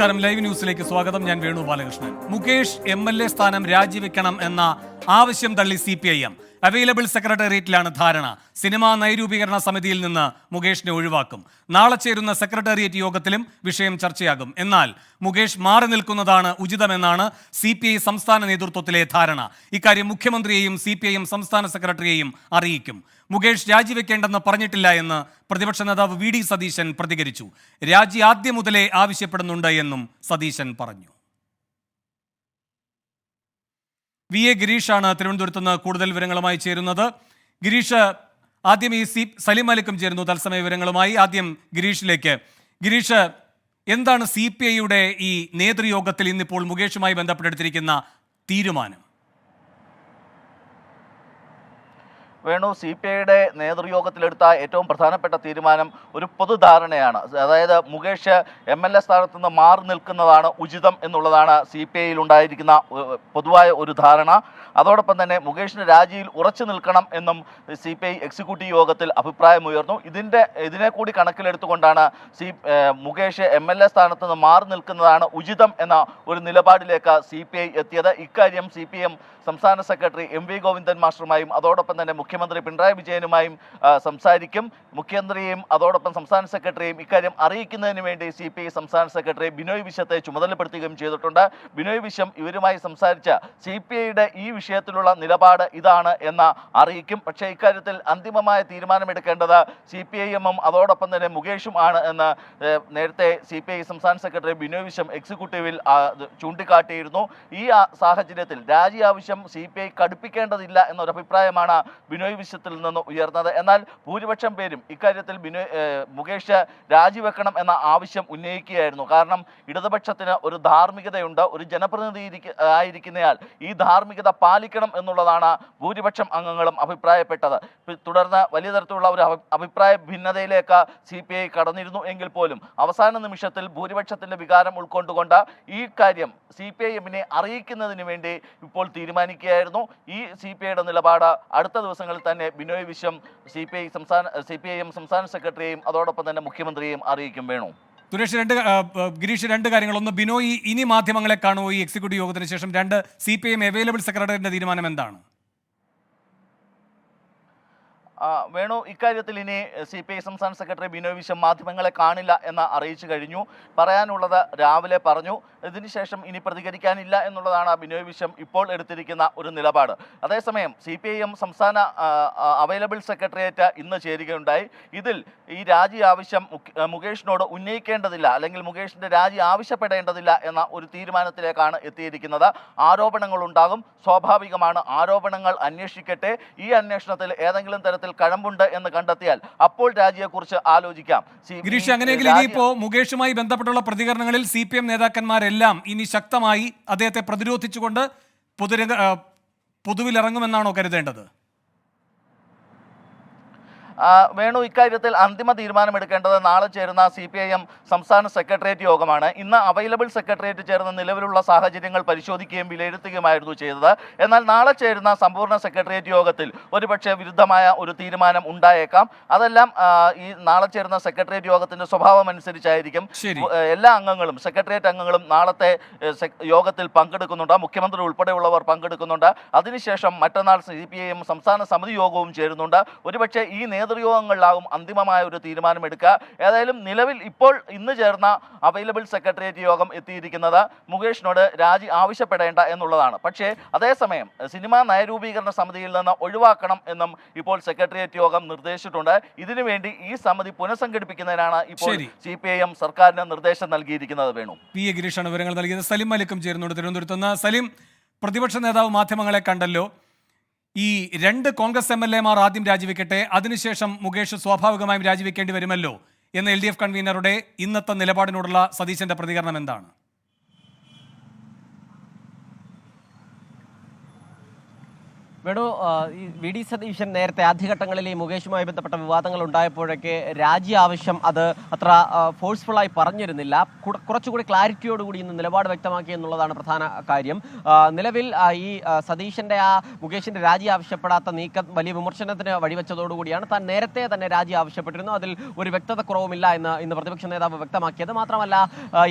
നമസ്കാരം. ലൈവ് ന്യൂസിലേക്ക് സ്വാഗതം. ഞാൻ വേണു ബാലകൃഷ്ണൻ. മുകേഷ് MLA സ്ഥാനം രാജിവെക്കണം എന്ന ആവശ്യം തള്ളി CPIM. അവൈലബിൾ സെക്രട്ടേറിയറ്റിലാണ് ധാരണ. സിനിമാ നയരൂപീകരണ സമിതിയിൽ നിന്ന് മുകേഷിനെ ഒഴിവാക്കും. നാളെ ചേരുന്ന സെക്രട്ടേറിയറ്റ് യോഗത്തിലും വിഷയം ചർച്ചയാകും. എന്നാൽ മുകേഷ് മാറി നിൽക്കുന്നതാണ് ഉചിതമെന്നാണ് CPI സംസ്ഥാന നേതൃത്വത്തിലെ ധാരണ. ഇക്കാര്യം മുഖ്യമന്ത്രിയെയും CPIM സംസ്ഥാന സെക്രട്ടറിയെയും അറിയിക്കും. മുകേഷ് രാജിവെക്കേണ്ടെന്ന് പറഞ്ഞിട്ടില്ല എന്ന് പ്രതിപക്ഷ നേതാവ് VD സതീശൻ പ്രതികരിച്ചു. രാജി ആദ്യം മുതലേ ആവശ്യപ്പെടുന്നുണ്ട് എന്നും സതീശൻ പറഞ്ഞു. VA ഗിരീഷാണ് തിരുവനന്തപുരത്ത് നിന്ന് കൂടുതൽ വിവരങ്ങളുമായി ചേരുന്നത്. ഗിരീഷ്, ആദ്യം സലിം മലിക്കും ചേരുന്നു തത്സമയ വിവരങ്ങളുമായി. ആദ്യം ഗിരീഷിലേക്ക്. ഗിരീഷ്, എന്താണ് CPIയുടെ ഈ നേതൃയോഗത്തിൽ ഇന്നിപ്പോൾ മുകേഷുമായി ബന്ധപ്പെട്ടെടുത്തിരിക്കുന്ന തീരുമാനം? വേണു, CPIയുടെ നേതൃയോഗത്തിലെടുത്ത ഏറ്റവും പ്രധാനപ്പെട്ട തീരുമാനം ഒരു പൊതുധാരണയാണ്. അതായത് മുകേഷ് MLA സ്ഥാനത്ത് നിന്ന് മാറി നിൽക്കുന്നതാണ് ഉചിതം എന്നുള്ളതാണ് CPIയിൽ ഉണ്ടായിരിക്കുന്ന പൊതുവായ ഒരു ധാരണ. അതോടൊപ്പം തന്നെ മുകേഷിന് രാജിയിൽ ഉറച്ചു നിൽക്കണം എന്നും CPI എക്സിക്യൂട്ടീവ് യോഗത്തിൽ അഭിപ്രായമുയർന്നു. ഇതിനെ കൂടി കണക്കിലെടുത്തുകൊണ്ടാണ് മുകേഷ് MLA സ്ഥാനത്ത് നിന്ന് മാറി നിൽക്കുന്നതാണ് ഉചിതം എന്ന ഒരു നിലപാടിലേക്ക് CPI എത്തിയത്. ഇക്കാര്യം CPM സംസ്ഥാന സെക്രട്ടറി MV ഗോവിന്ദൻ മാസ്റ്ററുമായും അതോടൊപ്പം തന്നെ മുഖ്യമന്ത്രി പിണറായി വിജയനുമായും സംസാരിക്കും. മുഖ്യമന്ത്രിയെയും അതോടൊപ്പം സംസ്ഥാന സെക്രട്ടറിയും ഇക്കാര്യം അറിയിക്കുന്നതിന് വേണ്ടി CPI സംസ്ഥാന സെക്രട്ടറി ബിനോയ് വിശ്വത്തെ ചുമതലപ്പെടുത്തുകയും ചെയ്തിട്ടുണ്ട്. ബിനോയ് വിശ്വം ഇവരുമായി സംസാരിച്ച CPIയുടെ ഈ വിഷയത്തിലുള്ള നിലപാട് ഇതാണ് എന്ന് അറിയിക്കും. പക്ഷേ ഇക്കാര്യത്തിൽ അന്തിമമായ തീരുമാനമെടുക്കേണ്ടത് CPIM-ഉം അതോടൊപ്പം തന്നെ മുകേഷും ആണ് എന്ന് നേരത്തെ CPI സംസ്ഥാന സെക്രട്ടറി ബിനോയ് വിശ്വം എക്സിക്യൂട്ടീവിൽ ചൂണ്ടിക്കാട്ടിയിരുന്നു. ഈ സാഹചര്യത്തിൽ രാജി ആവശ്യം CPI കടുപ്പിക്കേണ്ടതില്ല എന്നൊരു അഭിപ്രായമാണ് ബിനോയ് വിശ്വത്തിൽ നിന്ന് ഉയർന്നത്. എന്നാൽ ഭൂരിപക്ഷം പേരും ഇക്കാര്യത്തിൽ മുകേഷ് രാജിവെക്കണം എന്ന ആവശ്യം ഉന്നയിക്കുകയായിരുന്നു. കാരണം ഇടതുപക്ഷത്തിന് ഒരു ധാർമ്മികതയുണ്ട്. ഒരു ജനപ്രതിനിധി ആയിരിക്കുന്നയാൾ ഈ ധാർമ്മികത പാലിക്കണം എന്നുള്ളതാണ് ഭൂരിപക്ഷം അംഗങ്ങളും അഭിപ്രായപ്പെട്ടത്. തുടർന്ന് വലിയ തരത്തിലുള്ള ഒരു അഭിപ്രായ ഭിന്നതയിലേക്ക് CPI കടന്നിരുന്നു എങ്കിൽ പോലും അവസാന നിമിഷത്തിൽ ഭൂരിപക്ഷത്തിന്റെ വികാരം ഉൾക്കൊണ്ടുകൊണ്ട് ഈ കാര്യം CPIM-നെ അറിയിക്കുന്നതിന് വേണ്ടി ഇപ്പോൾ തീരുമാനിക്കുകയായിരുന്നു. ഈ CPIയുടെ നിലപാട് അടുത്ത ദിവസങ്ങളിൽ തന്നെ ബിനോയ് വിശ്വം CPIM സംസ്ഥാന സെക്രട്ടറിയെയും അതോടൊപ്പം തന്നെ മുഖ്യമന്ത്രിയെയും അറിയിക്കും. വേണു, ഗിരീഷ്, രണ്ട് കാര്യങ്ങൾ. ഒന്ന്, ബിനോയ് ഇനി മാധ്യമങ്ങളെ കാണുമോ ഈ എക്സിക്യൂട്ടീവ് യോഗത്തിന് ശേഷം? രണ്ട്, CPIM അവൈലബിൾ സെക്രട്ടറിയുടെ തീരുമാനം എന്താണ്? വേണു, ഇക്കാര്യത്തിൽ ഇനി CPI സംസ്ഥാന സെക്രട്ടറി ബിനോയ് വിശ്വം മാധ്യമങ്ങളെ കാണില്ല എന്ന് അറിയിച്ചു കഴിഞ്ഞു. പറയാനുള്ളത് രാവിലെ പറഞ്ഞു. ഇതിനുശേഷം ഇനി പ്രതികരിക്കാനില്ല എന്നുള്ളതാണ് ബിനോയ് വിശ്വം ഇപ്പോൾ എടുത്തിരിക്കുന്ന ഒരു നിലപാട്. അതേസമയം CPIM സംസ്ഥാന അവൈലബിൾ സെക്രട്ടേറിയറ്റ് ഇന്ന് ചേരുകയുണ്ടായി. ഇതിൽ ഈ രാജി ആവശ്യം മുകേഷിനോട് ഉന്നയിക്കേണ്ടതില്ല, അല്ലെങ്കിൽ മുകേഷിന്റെ രാജി ആവശ്യപ്പെടേണ്ടതില്ല എന്ന ഒരു തീരുമാനത്തിലേക്കാണ് എത്തിയിരിക്കുന്നത്. ആരോപണങ്ങൾ ഉണ്ടാകും, സ്വാഭാവികമാണ്. ആരോപണങ്ങൾ അന്വേഷിക്കട്ടെ. ഈ അന്വേഷണത്തിൽ ഏതെങ്കിലും തരത്തിൽ കഴമ്പുണ്ട് എന്ന് കണ്ടെത്തിയാൽ അപ്പോൾ രാജിയെക്കുറിച്ച് ആലോചിക്കാം. ഗിരീഷ്, അങ്ങനെയെങ്കിൽ ഇനിയിപ്പോ മുകേഷുമായി ബന്ധപ്പെട്ടുള്ള പ്രതികരണങ്ങളിൽ CPM നേതാക്കന്മാരെല്ലാം ഇനി ശക്തമായി അദ്ദേഹത്തെ പ്രതിരോധിച്ചുകൊണ്ട് പൊതുവിലിറങ്ങുമെന്നാണോ കരുതേണ്ടത്? വേണു, ഇക്കാര്യത്തിൽ അന്തിമ തീരുമാനമെടുക്കേണ്ടത് നാളെ ചേരുന്ന CPIM സംസ്ഥാന സെക്രട്ടേറിയറ്റ് യോഗമാണ്. ഇന്ന് അവൈലബിൾ സെക്രട്ടേറിയറ്റ് ചേർന്ന് നിലവിലുള്ള സാഹചര്യങ്ങൾ പരിശോധിക്കുകയും വിലയിരുത്തുകയുമായിരുന്നു ചെയ്തത്. എന്നാൽ നാളെ ചേരുന്ന സമ്പൂർണ്ണ സെക്രട്ടേറിയറ്റ് യോഗത്തിൽ ഒരുപക്ഷെ വിരുദ്ധമായ ഒരു തീരുമാനം ഉണ്ടായേക്കാം. അതെല്ലാം ഈ നാളെ ചേരുന്ന സെക്രട്ടേറിയറ്റ് യോഗത്തിന്റെ സ്വഭാവം അനുസരിച്ചായിരിക്കും. എല്ലാ അംഗങ്ങളും, സെക്രട്ടേറിയറ്റ് അംഗങ്ങളും നാളത്തെ യോഗത്തിൽ പങ്കെടുക്കുന്നുണ്ട്. മുഖ്യമന്ത്രി ഉൾപ്പെടെയുള്ളവർ പങ്കെടുക്കുന്നുണ്ട്. അതിനുശേഷം മറ്റന്നാൾ CPIM സംസ്ഥാന സമിതി യോഗവും ചേരുന്നുണ്ട്. ഒരുപക്ഷെ ഈ നേതൃയോഗങ്ങളിലാകും അന്തിമമായ ഒരു തീരുമാനമെടുക്കുക. ഏതായാലും നിലവിൽ ഇപ്പോൾ ഇന്ന് ചേർന്ന അവൈലബിൾ സെക്രട്ടേറിയറ്റ് യോഗം എത്തിയിരിക്കുന്നത് മുകേഷിനോട് രാജി ആവശ്യപ്പെടേണ്ട എന്നുള്ളതാണ്. പക്ഷേ അതേസമയം സിനിമാ നയരൂപീകരണ സമിതിയിൽ നിന്ന് ഒഴിവാക്കണം എന്നും ഇപ്പോൾ സെക്രട്ടേറിയറ്റ് യോഗം നിർദ്ദേശിച്ചിട്ടുണ്ട്. ഇതിനുവേണ്ടി ഈ സമിതി പുനഃസംഘടിപ്പിക്കുന്നതിനാണ് ഇപ്പോൾ CPIM സർക്കാരിന് നിർദ്ദേശം നൽകിയിരിക്കുന്നത്. വേണു, PA ഗിരീഷാണ് വിവരങ്ങൾ നൽകിയത്. സലിം മലിക്കും ചേരുന്നുണ്ട് തിരുവനന്തപുരത്ത് നിന്ന്. സലിം, പ്രതിപക്ഷ നേതാവ് മാധ്യമങ്ങളെ കണ്ടല്ലോ. ഈ രണ്ട് കോൺഗ്രസ് MLA-മാർ ആദ്യം രാജിവെക്കട്ടെ, അതിനുശേഷം മുകേഷ് സ്വാഭാവികമായും രാജിവെക്കേണ്ടി വരുമല്ലോ എന്ന LDF കൺവീനറുടെ ഇന്നത്തെ നിലപാടിനോടുള്ള സതീശന്റെ പ്രതികരണം എന്താണ്? വേണു, ഈ വി ഡി സതീശൻ നേരത്തെ ആദ്യഘട്ടങ്ങളിൽ ഈ മുകേഷുമായി ബന്ധപ്പെട്ട വിവാദങ്ങൾ ഉണ്ടായപ്പോഴൊക്കെ രാജി ആവശ്യം അത് അത്ര ഫോഴ്സ്ഫുള്ളായി പറഞ്ഞിരുന്നില്ല. കുറച്ചുകൂടി ക്ലാരിറ്റിയോടുകൂടി ഇന്ന് നിലപാട് വ്യക്തമാക്കി എന്നുള്ളതാണ് പ്രധാന കാര്യം. നിലവിൽ ഈ സതീശന്റെ മുകേഷിന്റെ രാജി ആവശ്യപ്പെടാത്ത നീക്കം വലിയ വിമർശനത്തിന് വഴിവെച്ചതോടുകൂടിയാണ് താൻ നേരത്തെ തന്നെ രാജി ആവശ്യപ്പെട്ടിരുന്നു. അതിൽ ഒരു വ്യക്തത കുറവുമില്ല എന്ന് ഇന്ന് പ്രതിപക്ഷ നേതാവ് വ്യക്തമാക്കിയത്. മാത്രമല്ല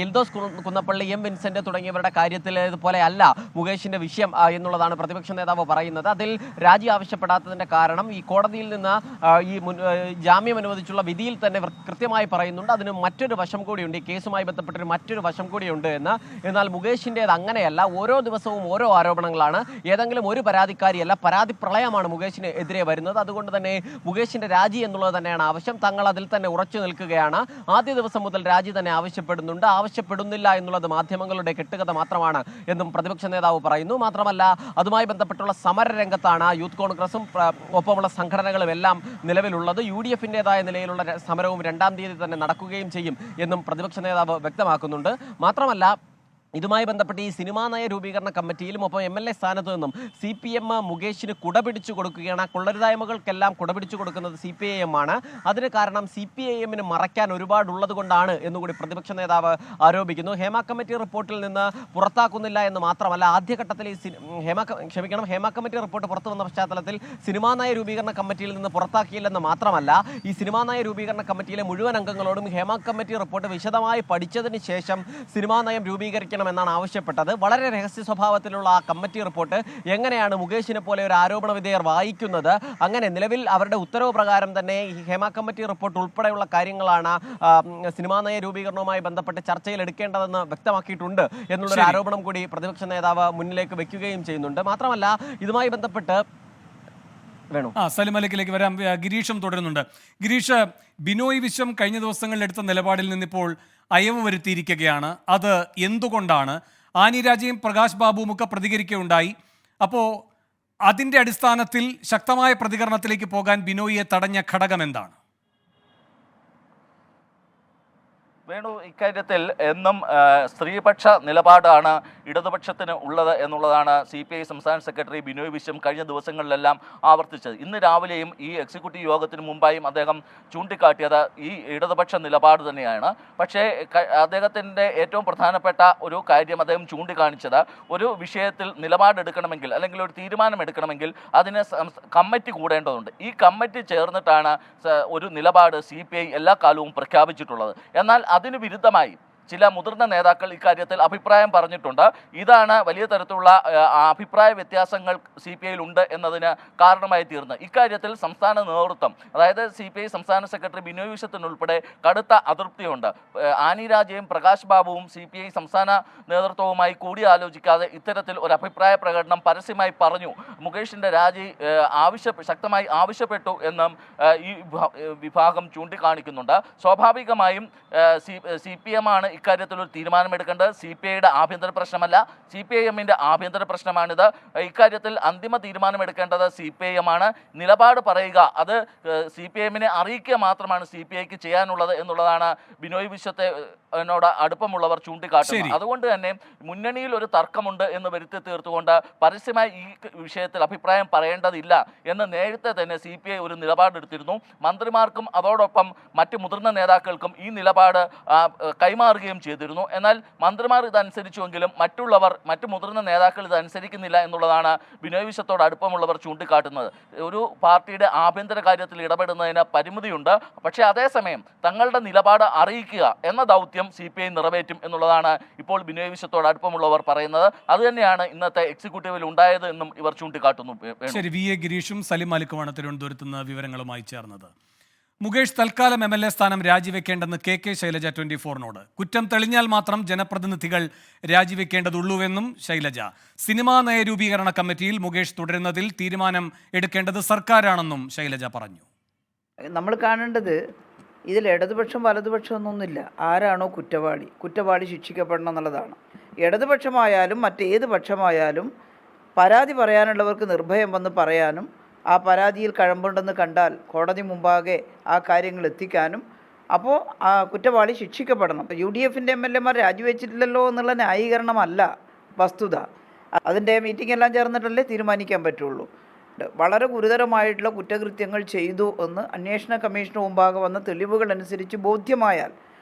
ഇൽദോസ് കുന്നപ്പള്ളി, എം വിൻസെന്റ് തുടങ്ങിയവരുടെ കാര്യത്തിൽ ഇതുപോലെ അല്ല മുകേഷിന്റെ വിഷയം എന്നുള്ളതാണ് പ്രതിപക്ഷ നേതാവ് പറയുന്നത്. അതിൽ രാജി ആവശ്യപ്പെടാത്തതിന്റെ കാരണം ഈ കോടതിയിൽ നിന്ന് ഈ ജാമ്യം അനുവദിച്ചുള്ള വിധിയിൽ തന്നെ കൃത്യമായി പറയുന്നുണ്ട്. അതിന് മറ്റൊരു വശം കൂടിയുണ്ട്, ഈ കേസുമായി ബന്ധപ്പെട്ടൊരു മറ്റൊരു വശം കൂടിയുണ്ട് എന്ന്. എന്നാൽ മുകേഷിൻ്റേത് അങ്ങനെയല്ല. ഓരോ ദിവസവും ഓരോ ആരോപണങ്ങളാണ്. ഏതെങ്കിലും ഒരു പരാതിക്കാരിയല്ല, പരാതി പ്രളയമാണ് മുകേഷിന് എതിരെ വരുന്നത്. അതുകൊണ്ട് തന്നെ മുകേഷിന്റെ രാജി എന്നുള്ളത് തന്നെയാണ് ആവശ്യം. തങ്ങൾ അതിൽ തന്നെ ഉറച്ചു നിൽക്കുകയാണ്. ആദ്യ ദിവസം മുതൽ രാജി തന്നെ ആവശ്യപ്പെടുന്നുണ്ട്. ആവശ്യപ്പെടുന്നില്ല എന്നുള്ളത് മാധ്യമങ്ങളുടെ കെട്ടുകഥ മാത്രമാണ് എന്നും പ്രതിപക്ഷ നേതാവ് പറയുന്നു. മാത്രമല്ല അതുമായി ബന്ധപ്പെട്ടുള്ള സമരരംഗത്താണ് യൂത്ത് കോൺഗ്രസും ഒപ്പമുള്ള സംഘടനകളും എല്ലാം നിലവിലുള്ളത്. UDF-ന്റേതായ നിലയിലുള്ള സമരവും 2-ാം തീയതി തന്നെ നടക്കുകയും ചെയ്യും എന്നും പ്രതിപക്ഷ നേതാവ് വ്യക്തമാക്കുന്നുണ്ട്. മാത്രമല്ല ഇതുമായി ബന്ധപ്പെട്ട് ഈ സിനിമാ നയ രൂപീകരണ കമ്മിറ്റിയിലും ഒപ്പം MLA സ്ഥാനത്ത് നിന്നും CPM മുകേഷിന് കുടപിടിച്ചു കൊടുക്കുകയാണ്. കൊള്ളരുതായ്മകൾക്കെല്ലാം കുടപിടിച്ചു കൊടുക്കുന്നത് CPIM ആണ്. അതിന് കാരണം CPIM-ന് മറയ്ക്കാൻ ഒരുപാടുള്ളത് കൊണ്ടാണ് എന്നുകൂടി പ്രതിപക്ഷ നേതാവ് ആരോപിക്കുന്നു. ഹേമ കമ്മിറ്റി റിപ്പോർട്ടിൽ നിന്ന് പുറത്താക്കുന്നില്ല എന്ന് മാത്രമല്ല, ആദ്യഘട്ടത്തിൽ ഈ ഹേമ കമ്മിറ്റി റിപ്പോർട്ട് പുറത്തു വന്ന പശ്ചാത്തലത്തിൽ സിനിമാ നയ രൂപീകരണ കമ്മിറ്റിയിൽ നിന്ന് പുറത്താക്കിയില്ലെന്ന് മാത്രമല്ല, ഈ സിനിമാ നയ രൂപീകരണ കമ്മിറ്റിയിലെ മുഴുവൻ അംഗങ്ങളോടും ഹേമ കമ്മിറ്റി റിപ്പോർട്ട് വിശദമായി പഠിച്ചതിന് ശേഷം സിനിമാ നയം രൂപീകരിക്കണം എന്നാണ് ആവശ്യപ്പെട്ടത്. വളരെ രഹസ്യ സ്വഭാവത്തിലുള്ള ആ കമ്മിറ്റി റിപ്പോർട്ട് എങ്ങനെയാണ് മുകേഷിനെ പോലെ ഒരു ആരോപണ വിധേയർ വായിക്കുന്നത്? അങ്ങനെ നിലവിൽ അവരുടെ ഉത്തരവ് പ്രകാരം തന്നെ ഈ ഹേമ കമ്മിറ്റി റിപ്പോർട്ട് ഉൾപ്പെടെയുള്ള കാര്യങ്ങളാണ് സിനിമാ നയ രൂപീകരണവുമായി ബന്ധപ്പെട്ട് ചർച്ചയിൽ എടുക്കേണ്ടതെന്ന് വ്യക്തമാക്കിയിട്ടുണ്ട് എന്നുള്ളൊരു ആരോപണം കൂടി പ്രതിപക്ഷ നേതാവ് മുന്നിലേക്ക് വെക്കുകയും ചെയ്യുന്നുണ്ട്. മാത്രമല്ല ഇതുമായി ബന്ധപ്പെട്ട് സലിം മലിക്കിലേക്ക് വരാം. ഗിരീഷും തുടരുന്നുണ്ട്. ഗിരീഷ്, ബിനോയ് വിശ്വം കഴിഞ്ഞ ദിവസങ്ങളിൽ എടുത്ത നിലപാടിൽ നിന്നിപ്പോൾ അയവ് വരുത്തിയിരിക്കുകയാണ്. അത് എന്തുകൊണ്ടാണ്? ആനി രാജയും പ്രകാശ് ബാബുവും ഒക്കെ പ്രതികരിക്കുകയുണ്ടായി. അപ്പോൾ അതിൻ്റെ അടിസ്ഥാനത്തിൽ ശക്തമായ പ്രതികരണത്തിലേക്ക് പോകാൻ ബിനോയിയെ തടഞ്ഞ ഘടകം എന്താണ്? വേണു, ഇക്കാര്യത്തിൽ എന്നും സ്ത്രീപക്ഷ നിലപാടാണ് ഇടതുപക്ഷത്തിന് ഉള്ളത് എന്നുള്ളതാണ് CPI സംസ്ഥാന സെക്രട്ടറി ബിനോയ് വിശ്വം കഴിഞ്ഞ ദിവസങ്ങളിലെല്ലാം ആവർത്തിച്ചത്. ഇന്ന് രാവിലെയും ഈ എക്സിക്യൂട്ടീവ് യോഗത്തിന് മുമ്പായും അദ്ദേഹം ചൂണ്ടിക്കാട്ടിയത് ഈ ഇടതുപക്ഷ നിലപാട് തന്നെയാണ്. പക്ഷേ അദ്ദേഹത്തിൻ്റെ ഏറ്റവും പ്രധാനപ്പെട്ട ഒരു കാര്യം അദ്ദേഹം ചൂണ്ടിക്കാണിച്ചത്, ഒരു വിഷയത്തിൽ നിലപാടെടുക്കണമെങ്കിൽ അല്ലെങ്കിൽ ഒരു തീരുമാനമെടുക്കണമെങ്കിൽ അതിന് കമ്മിറ്റി കൂടേണ്ടതുണ്ട്. ഈ കമ്മിറ്റി ചേർന്നിട്ടാണ് ഒരു നിലപാട് CPI എല്ലാ കാലവും പ്രഖ്യാപിച്ചിട്ടുള്ളത്. എന്നാൽ അതിന് വിരുദ്ധമായി ചില മുതിർന്ന നേതാക്കൾ ഇക്കാര്യത്തിൽ അഭിപ്രായം പറഞ്ഞിട്ടുണ്ട്. ഇതാണ് വലിയ തരത്തിലുള്ള അഭിപ്രായ വ്യത്യാസങ്ങൾ CPI-യിൽ ഉണ്ട് എന്നതിന് കാരണമായി തീർന്നത്. ഇക്കാര്യത്തിൽ സംസ്ഥാന നേതൃത്വം, അതായത് CPI സംസ്ഥാന സെക്രട്ടറി ബിനോയ് വിശ്വത്തിനുൾപ്പെടെ കടുത്ത അതൃപ്തിയുണ്ട്. ആനി രാജയും പ്രകാശ് ബാബുവും CPI സംസ്ഥാന നേതൃത്വവുമായി കൂടിയാലോചിക്കാതെ ഇത്തരത്തിൽ ഒരു അഭിപ്രായ പ്രകടനം പരസ്യമായി പറഞ്ഞു. മുകേഷിൻ്റെ രാജി ശക്തമായി ആവശ്യപ്പെട്ടു എന്നും ഈ വിഭാഗം ചൂണ്ടിക്കാണിക്കുന്നുണ്ട്. സ്വാഭാവികമായും CPM ആണ് ഇക്കാര്യത്തിൽ ഒരു തീരുമാനമെടുക്കേണ്ടത്. CPI-യുടെ ആഭ്യന്തര പ്രശ്നമല്ല, CPIM-ന്റെ ആഭ്യന്തര പ്രശ്നമാണിത്. ഇക്കാര്യത്തിൽ അന്തിമ തീരുമാനമെടുക്കേണ്ടത് CPIM ആണ്. നിലപാട് പറയുക, അത് CPIM-നെ അറിയിക്കുക മാത്രമാണ് CPI-ക്ക് ചെയ്യാനുള്ളത് എന്നുള്ളതാണ് ബിനോയ് വിശ്വത്തിനോട് അടുപ്പമുള്ളവർ ചൂണ്ടിക്കാട്ടുന്നത്. അതുകൊണ്ട് തന്നെ മുന്നണിയിൽ ഒരു തർക്കമുണ്ട് എന്ന് വരുത്തി തീർത്തുകൊണ്ട് പരസ്യമായി ഈ വിഷയത്തിൽ അഭിപ്രായം പറയേണ്ടതില്ല എന്ന് നേരത്തെ തന്നെ CPI ഒരു നിലപാടെടുത്തിരുന്നു. മന്ത്രിമാർക്കും അതോടൊപ്പം മറ്റ് മുതിർന്ന നേതാക്കൾക്കും ഈ നിലപാട് കൈമാറുകയും ചെയ്തിരുന്നു. എന്നാൽ മന്ത്രിമാർ ഇതനുസരിച്ചുവെങ്കിലും മറ്റു മുതിർന്ന നേതാക്കൾ ഇതനുസരിക്കുന്നില്ല എന്നുള്ളതാണ് ബിനോയ് വിശ്വത്തോട് അടുപ്പമുള്ളവർ ചൂണ്ടിക്കാട്ടുന്നത്. ഒരു പാർട്ടിയുടെ ആഭ്യന്തര കാര്യത്തിൽ ഇടപെടുന്നതിന് പരിമിതിയുണ്ട്. പക്ഷേ അതേസമയം തങ്ങളുടെ നിലപാട് അറിയിക്കുക എന്ന ദൗത്യം CPI നിറവേറ്റും എന്നുള്ളതാണ് ഇപ്പോൾ ബിനോയ് വിശ്വത്തോട് അടുപ്പമുള്ളവർ പറയുന്നത്. അതുതന്നെയാണ് ഇന്നത്തെ എക്സിക്യൂട്ടീവിൽ ഉണ്ടായത് എന്നും ഇവർ ചൂണ്ടിക്കാട്ടുന്നു. ശരി, VA ഗിരീഷും സലിം മാലിക്കുമാണ് തിരുവനന്തപുരത്ത് നിന്ന് വിവരങ്ങളുമായി ചേർന്നത്. മുകേഷ് തൽക്കാലം MLA സ്ഥാനം രാജിവെക്കേണ്ടെന്ന് KK ശൈലജ 24-നോട്. കുറ്റം തെളിഞ്ഞാൽ മാത്രം ജനപ്രതിനിധികൾ രാജിവെക്കേണ്ടതുള്ളൂവെന്നും ശൈലജ. സിനിമാ നയരൂപീകരണ കമ്മിറ്റിയിൽ മുകേഷ് തുടരുന്നതിൽ തീരുമാനം എടുക്കേണ്ടത് സർക്കാരാണെന്നും ശൈലജ പറഞ്ഞു. നമ്മൾ കാണേണ്ടത് ഇതിൽ ഇടതുപക്ഷം വലതുപക്ഷം ഒന്നൊന്നുമില്ല. ആരാണോ കുറ്റവാളി ശിക്ഷിക്കപ്പെടണം എന്നുള്ളതാണ്. ഇടതുപക്ഷമായാലും മറ്റേത് പക്ഷമായാലും പരാതി പറയാനുള്ളവർക്ക് നിർഭയം വന്ന് പറയാനും ആ പരാതിയിൽ കഴമ്പുണ്ടെന്ന് കണ്ടാൽ കോടതി മുമ്പാകെ ആ കാര്യങ്ങൾ എത്തിക്കാനും, അപ്പോൾ ആ കുറ്റവാളി ശിക്ഷിക്കപ്പെടണം. UDF-ൻ്റെ MLA-മാർ രാജിവെച്ചിട്ടില്ലല്ലോ എന്നുള്ള ന്യായീകരണമല്ല വസ്തുത. അതിൻ്റെ മീറ്റിംഗ് എല്ലാം ചേർന്നിട്ടല്ലേ തീരുമാനിക്കാൻ പറ്റുള്ളൂ. വളരെ ഗുരുതരമായിട്ടുള്ള കുറ്റകൃത്യങ്ങൾ ചെയ്തു എന്ന് അന്വേഷണ കമ്മീഷന് മുമ്പാകെ വന്ന തെളിവുകൾ അനുസരിച്ച് ബോധ്യമായാൽ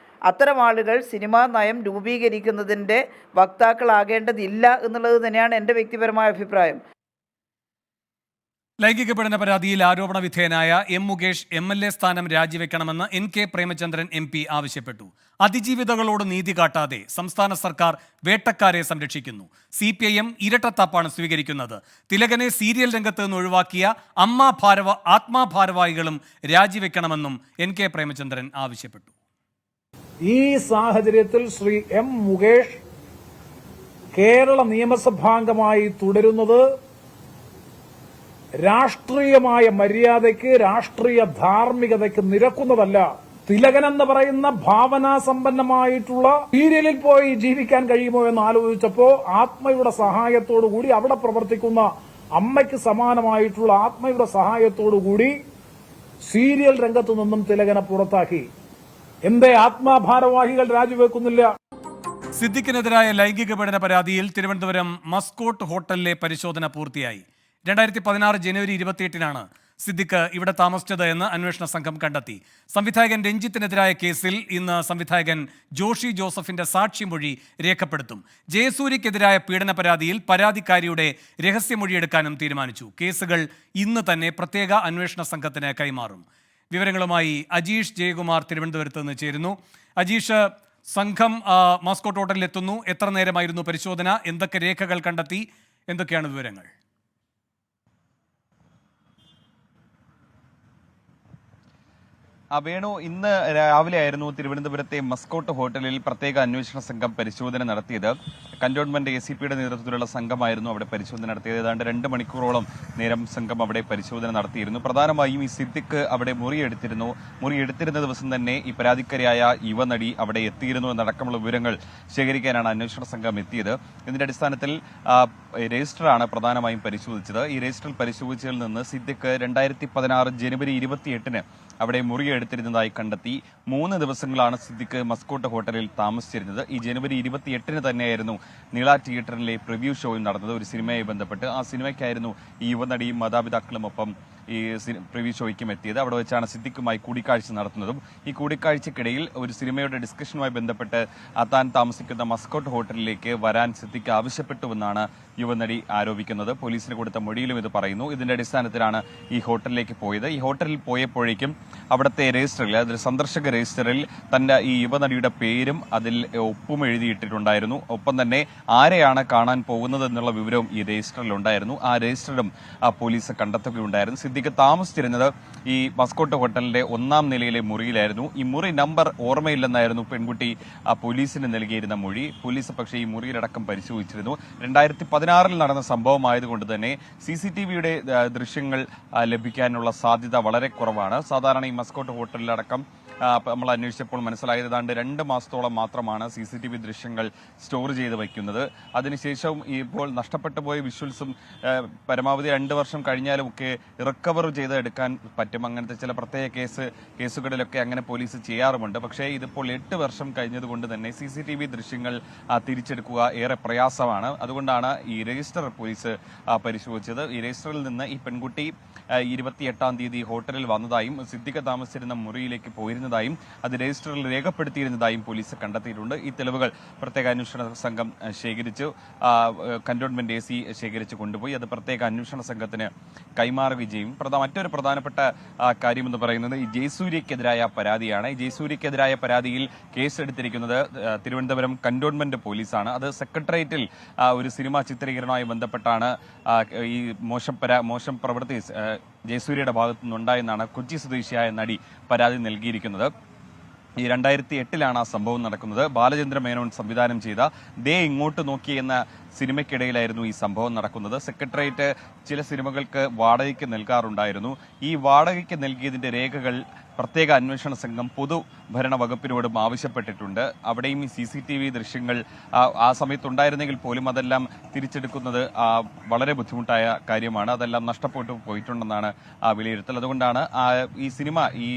അത്തരം ആളുകൾ സിനിമാ നയം രൂപീകരിക്കുന്നതിൻ്റെ വക്താക്കളാകേണ്ടതില്ല എന്നുള്ളത് തന്നെയാണ് എൻ്റെ വ്യക്തിപരമായ അഭിപ്രായം. ലൈംഗിക പീഡന പരാതിയിൽ ആരോപണ വിധേയനായ എം മുകേഷ് MLA സ്ഥാനം രാജിവെക്കണമെന്ന് NK പ്രേമചന്ദ്രൻ MP ആവശ്യപ്പെട്ടു. അതിജീവിതകളോട് നീതി കാട്ടാതെ സംസ്ഥാന സർക്കാർ വേട്ടക്കാരെ സംരക്ഷിക്കുന്നു. CPIM ഇരട്ടത്താപ്പാണ് സ്വീകരിക്കുന്നത്. തിലകനെ സീരിയൽ രംഗത്ത് നിന്ന് ഒഴിവാക്കിയ ആത്മാഭാരവാഹികളും രാജിവെക്കണമെന്നും NK പ്രേമചന്ദ്രൻ ആവശ്യപ്പെട്ടു. ഈ സാഹചര്യത്തിൽ ശ്രീ M മുകേഷ് കേരള നിയമസഭാംഗമായി തുടരുന്നത് രാഷ്ട്രീയമായ മര്യാദയ്ക്ക്, രാഷ്ട്രീയ ധാർമ്മികതയ്ക്ക് നിരക്കുന്നതല്ല. തിലകൻ എന്ന് പറയുന്ന ഭാവനാസമ്പന്നമായിട്ടുള്ള സീരിയലിൽ പോയി ജീവിക്കാൻ കഴിയുമോ എന്ന് ആലോചിച്ചപ്പോ ആത്മയുടെ സഹായത്തോടുകൂടി അവിടെ പ്രവർത്തിക്കുന്ന അമ്മയ്ക്ക് സമാനമായിട്ടുള്ള ആത്മയുടെ സഹായത്തോടുകൂടി സീരിയൽ രംഗത്തു നിന്നും തിലകനെ പുറത്താക്കി. എന്തേ ആത്മാഭാരവാഹികൾ രാജിവെക്കുന്നില്ല? സിദ്ദിഖിനെതിരായ ലൈംഗിക പീഡന പരാതിയിൽ തിരുവനന്തപുരം മസ്കോട്ട് ഹോട്ടലിലെ പരിശോധന പൂർത്തിയായി. 2016 ജനുവരി 28-നാണ് സിദ്ദിഖ് ഇവിടെ താമസിച്ചത് എന്ന് അന്വേഷണ സംഘം കണ്ടെത്തി. സംവിധായകൻ രഞ്ജിത്തിനെതിരായ കേസിൽ ഇന്ന് സംവിധായകൻ ജോഷി ജോസഫിന്റെ സാക്ഷിമൊഴി രേഖപ്പെടുത്തും. ജയസൂര്യക്കെതിരായ പീഡന പരാതിയിൽ പരാതിക്കാരിയുടെ രഹസ്യമൊഴിയെടുക്കാനും തീരുമാനിച്ചു. കേസുകൾ ഇന്ന് തന്നെ പ്രത്യേക അന്വേഷണ സംഘത്തിന് കൈമാറും. വിവരങ്ങളുമായി അജീഷ് ജയകുമാർ തിരുവനന്തപുരത്ത് നിന്ന് ചേരുന്നു. അജീഷ്, സംഘം മസ്കോട്ട് ഹോട്ടലിലെത്തുന്നു. എത്ര നേരമായിരുന്നു പരിശോധന? എന്തൊക്കെ രേഖകൾ കണ്ടെത്തി? എന്തൊക്കെയാണ് വിവരങ്ങൾ? വേണു, ഇന്ന് രാവിലെ ആയിരുന്നു തിരുവനന്തപുരത്തെ മസ്കോട്ട് ഹോട്ടലിൽ പ്രത്യേക അന്വേഷണ സംഘം പരിശോധന നടത്തിയത്. കന്റോൺമെന്റ് ACPയുടെ നേതൃത്വത്തിലുള്ള സംഘമായിരുന്നു അവിടെ പരിശോധന നടത്തിയത്. ഏതാണ്ട് 2 മണിക്കൂറോളം നേരം സംഘം അവിടെ പരിശോധന നടത്തിയിരുന്നു. പ്രധാനമായും ഈ സിദ്ദിഖ് അവിടെ മുറിയെടുത്തിരുന്ന ദിവസം തന്നെ ഈ പരാതിക്കാരിയായ യുവനടി അവിടെ എത്തിയിരുന്നു എന്നടക്കമുള്ള വിവരങ്ങൾ ശേഖരിക്കാനാണ് അന്വേഷണ സംഘം എത്തിയത്. ഇതിന്റെ അടിസ്ഥാനത്തിൽ രജിസ്റ്ററാണ് പ്രധാനമായും പരിശോധിച്ചത്. ഈ രജിസ്റ്ററിൽ പരിശോധിച്ചതിൽ നിന്ന് സിദ്ദിഖ് 2016 ജനുവരി 28-ന് അവിടെ മുറിയെടുത്തിരുന്നതായി കണ്ടെത്തി. 3 ദിവസങ്ങളാണ് സിദ്ദിഖ് മസ്കോട്ട് ഹോട്ടലിൽ താമസിച്ചിരുന്നത്. ഈ ജനുവരി 28-ന് തന്നെയായിരുന്നു നീള തിയേറ്ററിലെ പ്രിവ്യൂ ഷോയും നടന്നത്. ഒരു സിനിമയുമായി ബന്ധപ്പെട്ട് ആ സിനിമയ്ക്കായിരുന്നു ഈ യുവനടിയും മാതാപിതാക്കളും ഒപ്പം ഈ പ്രിവ്യൂ ഷോയ്ക്കും എത്തിയത്. അവിടെ വെച്ചാണ് സിദ്ദിഖുമായി കൂടിക്കാഴ്ച നടത്തുന്നതും. ഈ കൂടിക്കാഴ്ചക്കിടയിൽ ഒരു സിനിമയുടെ ഡിസ്കഷനുമായി ബന്ധപ്പെട്ട് താൻ താമസിക്കുന്ന മസ്കോട്ട് ഹോട്ടലിലേക്ക് വരാൻ സിദ്ദിഖ് ആവശ്യപ്പെട്ടുവെന്നാണ് യുവനടി ആരോപിക്കുന്നത്. പോലീസിന് കൊടുത്ത മൊഴിയിലും ഇത് പറയുന്നു. ഇതിന്റെ അടിസ്ഥാനത്തിലാണ് ഈ ഹോട്ടലിലേക്ക് പോയത്. ഈ ഹോട്ടലിൽ പോയപ്പോഴേക്കും അവിടുത്തെ രജിസ്റ്ററിൽ, അതിൽ സന്ദർശക രജിസ്റ്ററിൽ തന്റെ ഈ യുവനടിയുടെ പേരും അതിൽ ഒപ്പും എഴുതിയിട്ടിട്ടുണ്ടായിരുന്നു. ഒപ്പം തന്നെ ആരെയാണ് കാണാൻ പോകുന്നത് എന്നുള്ള വിവരവും ഈ രജിസ്റ്ററിൽ ഉണ്ടായിരുന്നു. ആ രജിസ്റ്ററും പോലീസ് കണ്ടെത്തുകയുണ്ടായിരുന്നു. സിദ്ദിഖ് താമസിച്ചിരുന്നത് ഈ മസ്കോട്ട് ഹോട്ടലിന്റെ 1-ാം നിലയിലെ മുറിയിലായിരുന്നു. ഈ മുറി നമ്പർ ഓർമ്മയില്ലെന്നായിരുന്നു പെൺകുട്ടി പോലീസിന് നൽകിയിരുന്ന മൊഴി. പോലീസ് പക്ഷേ ഈ മുറിയിലടക്കം പരിശോധിച്ചിരുന്നു. 2016-ൽ നടന്ന സംഭവമായതുകൊണ്ട് തന്നെ CCTVയുടെ ദൃശ്യങ്ങൾ ലഭിക്കാനുള്ള സാധ്യത വളരെ കുറവാണ്. സാധാരണ ഈ മസ്കോട്ട് ഹോട്ടലിലടക്കം നമ്മൾ അന്വേഷിച്ചപ്പോൾ മനസ്സിലായത് ഏതാണ്ട് 2 മാസത്തോളം മാത്രമാണ് CCTV ദൃശ്യങ്ങൾ സ്റ്റോർ ചെയ്ത് വയ്ക്കുന്നത്. അതിനുശേഷം ഇപ്പോൾ നഷ്ടപ്പെട്ടു പോയ വിഷ്വൽസും പരമാവധി 2 വർഷം കഴിഞ്ഞാലും ഒക്കെ റിക്കവർ ചെയ്തെടുക്കാൻ പറ്റും. അങ്ങനത്തെ ചില പ്രത്യേക കേസുകളിലൊക്കെ അങ്ങനെ പോലീസ് ചെയ്യാറുമുണ്ട്. പക്ഷേ ഇതിപ്പോൾ 8 വർഷം കഴിഞ്ഞതുകൊണ്ട് തന്നെ CCTV ദൃശ്യങ്ങൾ തിരിച്ചെടുക്കുക ഏറെ പ്രയാസമാണ്. അതുകൊണ്ടാണ് ഈ രജിസ്റ്റർ പോലീസ് പരിശോധിച്ചത്. ഈ രജിസ്റ്ററിൽ നിന്ന് ഈ പെൺകുട്ടി 28-ാം തീയതി ഹോട്ടലിൽ വന്നതായും സിദ്ദിഖ് താമസിച്ചിരുന്ന മുറിയിലേക്ക് പോയിരുന്നതായും അത് രജിസ്റ്ററിൽ രേഖപ്പെടുത്തിയിരുന്നതായും പോലീസ് കണ്ടെത്തിയിട്ടുണ്ട്. ഈ തെളിവുകൾ പ്രത്യേക അന്വേഷണ സംഘം ശേഖരിച്ചു. കന്റോൺമെന്റ് AC ശേഖരിച്ചു കൊണ്ടുപോയി അത് പ്രത്യേക അന്വേഷണ സംഘത്തിന് കൈമാറുകയും ചെയ്യും. മറ്റൊരു പ്രധാനപ്പെട്ട കാര്യമെന്ന് പറയുന്നത് ഈ ജയസൂര്യക്കെതിരായ പരാതിയാണ്. ഈ ജയസൂര്യക്കെതിരായ പരാതിയിൽ കേസെടുത്തിരിക്കുന്നത് തിരുവനന്തപുരം കന്റോൺമെന്റ് പോലീസാണ്. അത് സെക്രട്ടേറിയറ്റിൽ ഒരു സിനിമാ ചിത്രീകരണവുമായി ബന്ധപ്പെട്ടാണ് ഈ മോശം പ്രവൃത്തി ജയസൂര്യയുടെ ഭാഗത്തു നിന്നുണ്ടായെന്നാണ് കൊച്ചി സ്വദേശിയായ നടി പരാതി നൽകിയിരിക്കുന്നത്. ഈ 2008-ലാണ് ആ സംഭവം നടക്കുന്നത്. ബാലചന്ദ്ര മേനോൻ സംവിധാനം ചെയ്ത ദേ ഇങ്ങോട്ട് നോക്കി എന്ന സിനിമയ്ക്കിടയിലായിരുന്നു ഈ സംഭവം നടക്കുന്നത്. സെക്രട്ടേറിയറ്റ് ചില സിനിമകൾക്ക് വാടകയ്ക്ക് നൽകാറുണ്ടായിരുന്നു. ഈ വാടകയ്ക്ക് നൽകിയതിന്റെ രേഖകൾ പ്രത്യേക അന്വേഷണ സംഘം പൊതുഭരണ വകുപ്പിനോടും ആവശ്യപ്പെട്ടിട്ടുണ്ട്. അവിടെയും ഈ CCTV ദൃശ്യങ്ങൾ ആ സമയത്തുണ്ടായിരുന്നെങ്കിൽ പോലും അതെല്ലാം തിരിച്ചെടുക്കുന്നത് വളരെ ബുദ്ധിമുട്ടായ കാര്യമാണ്. അതെല്ലാം നഷ്ടപ്പെട്ടു പോയിട്ടുണ്ടെന്നാണ് വിലയിരുത്തൽ. അതുകൊണ്ടാണ് ഈ സിനിമ ഈ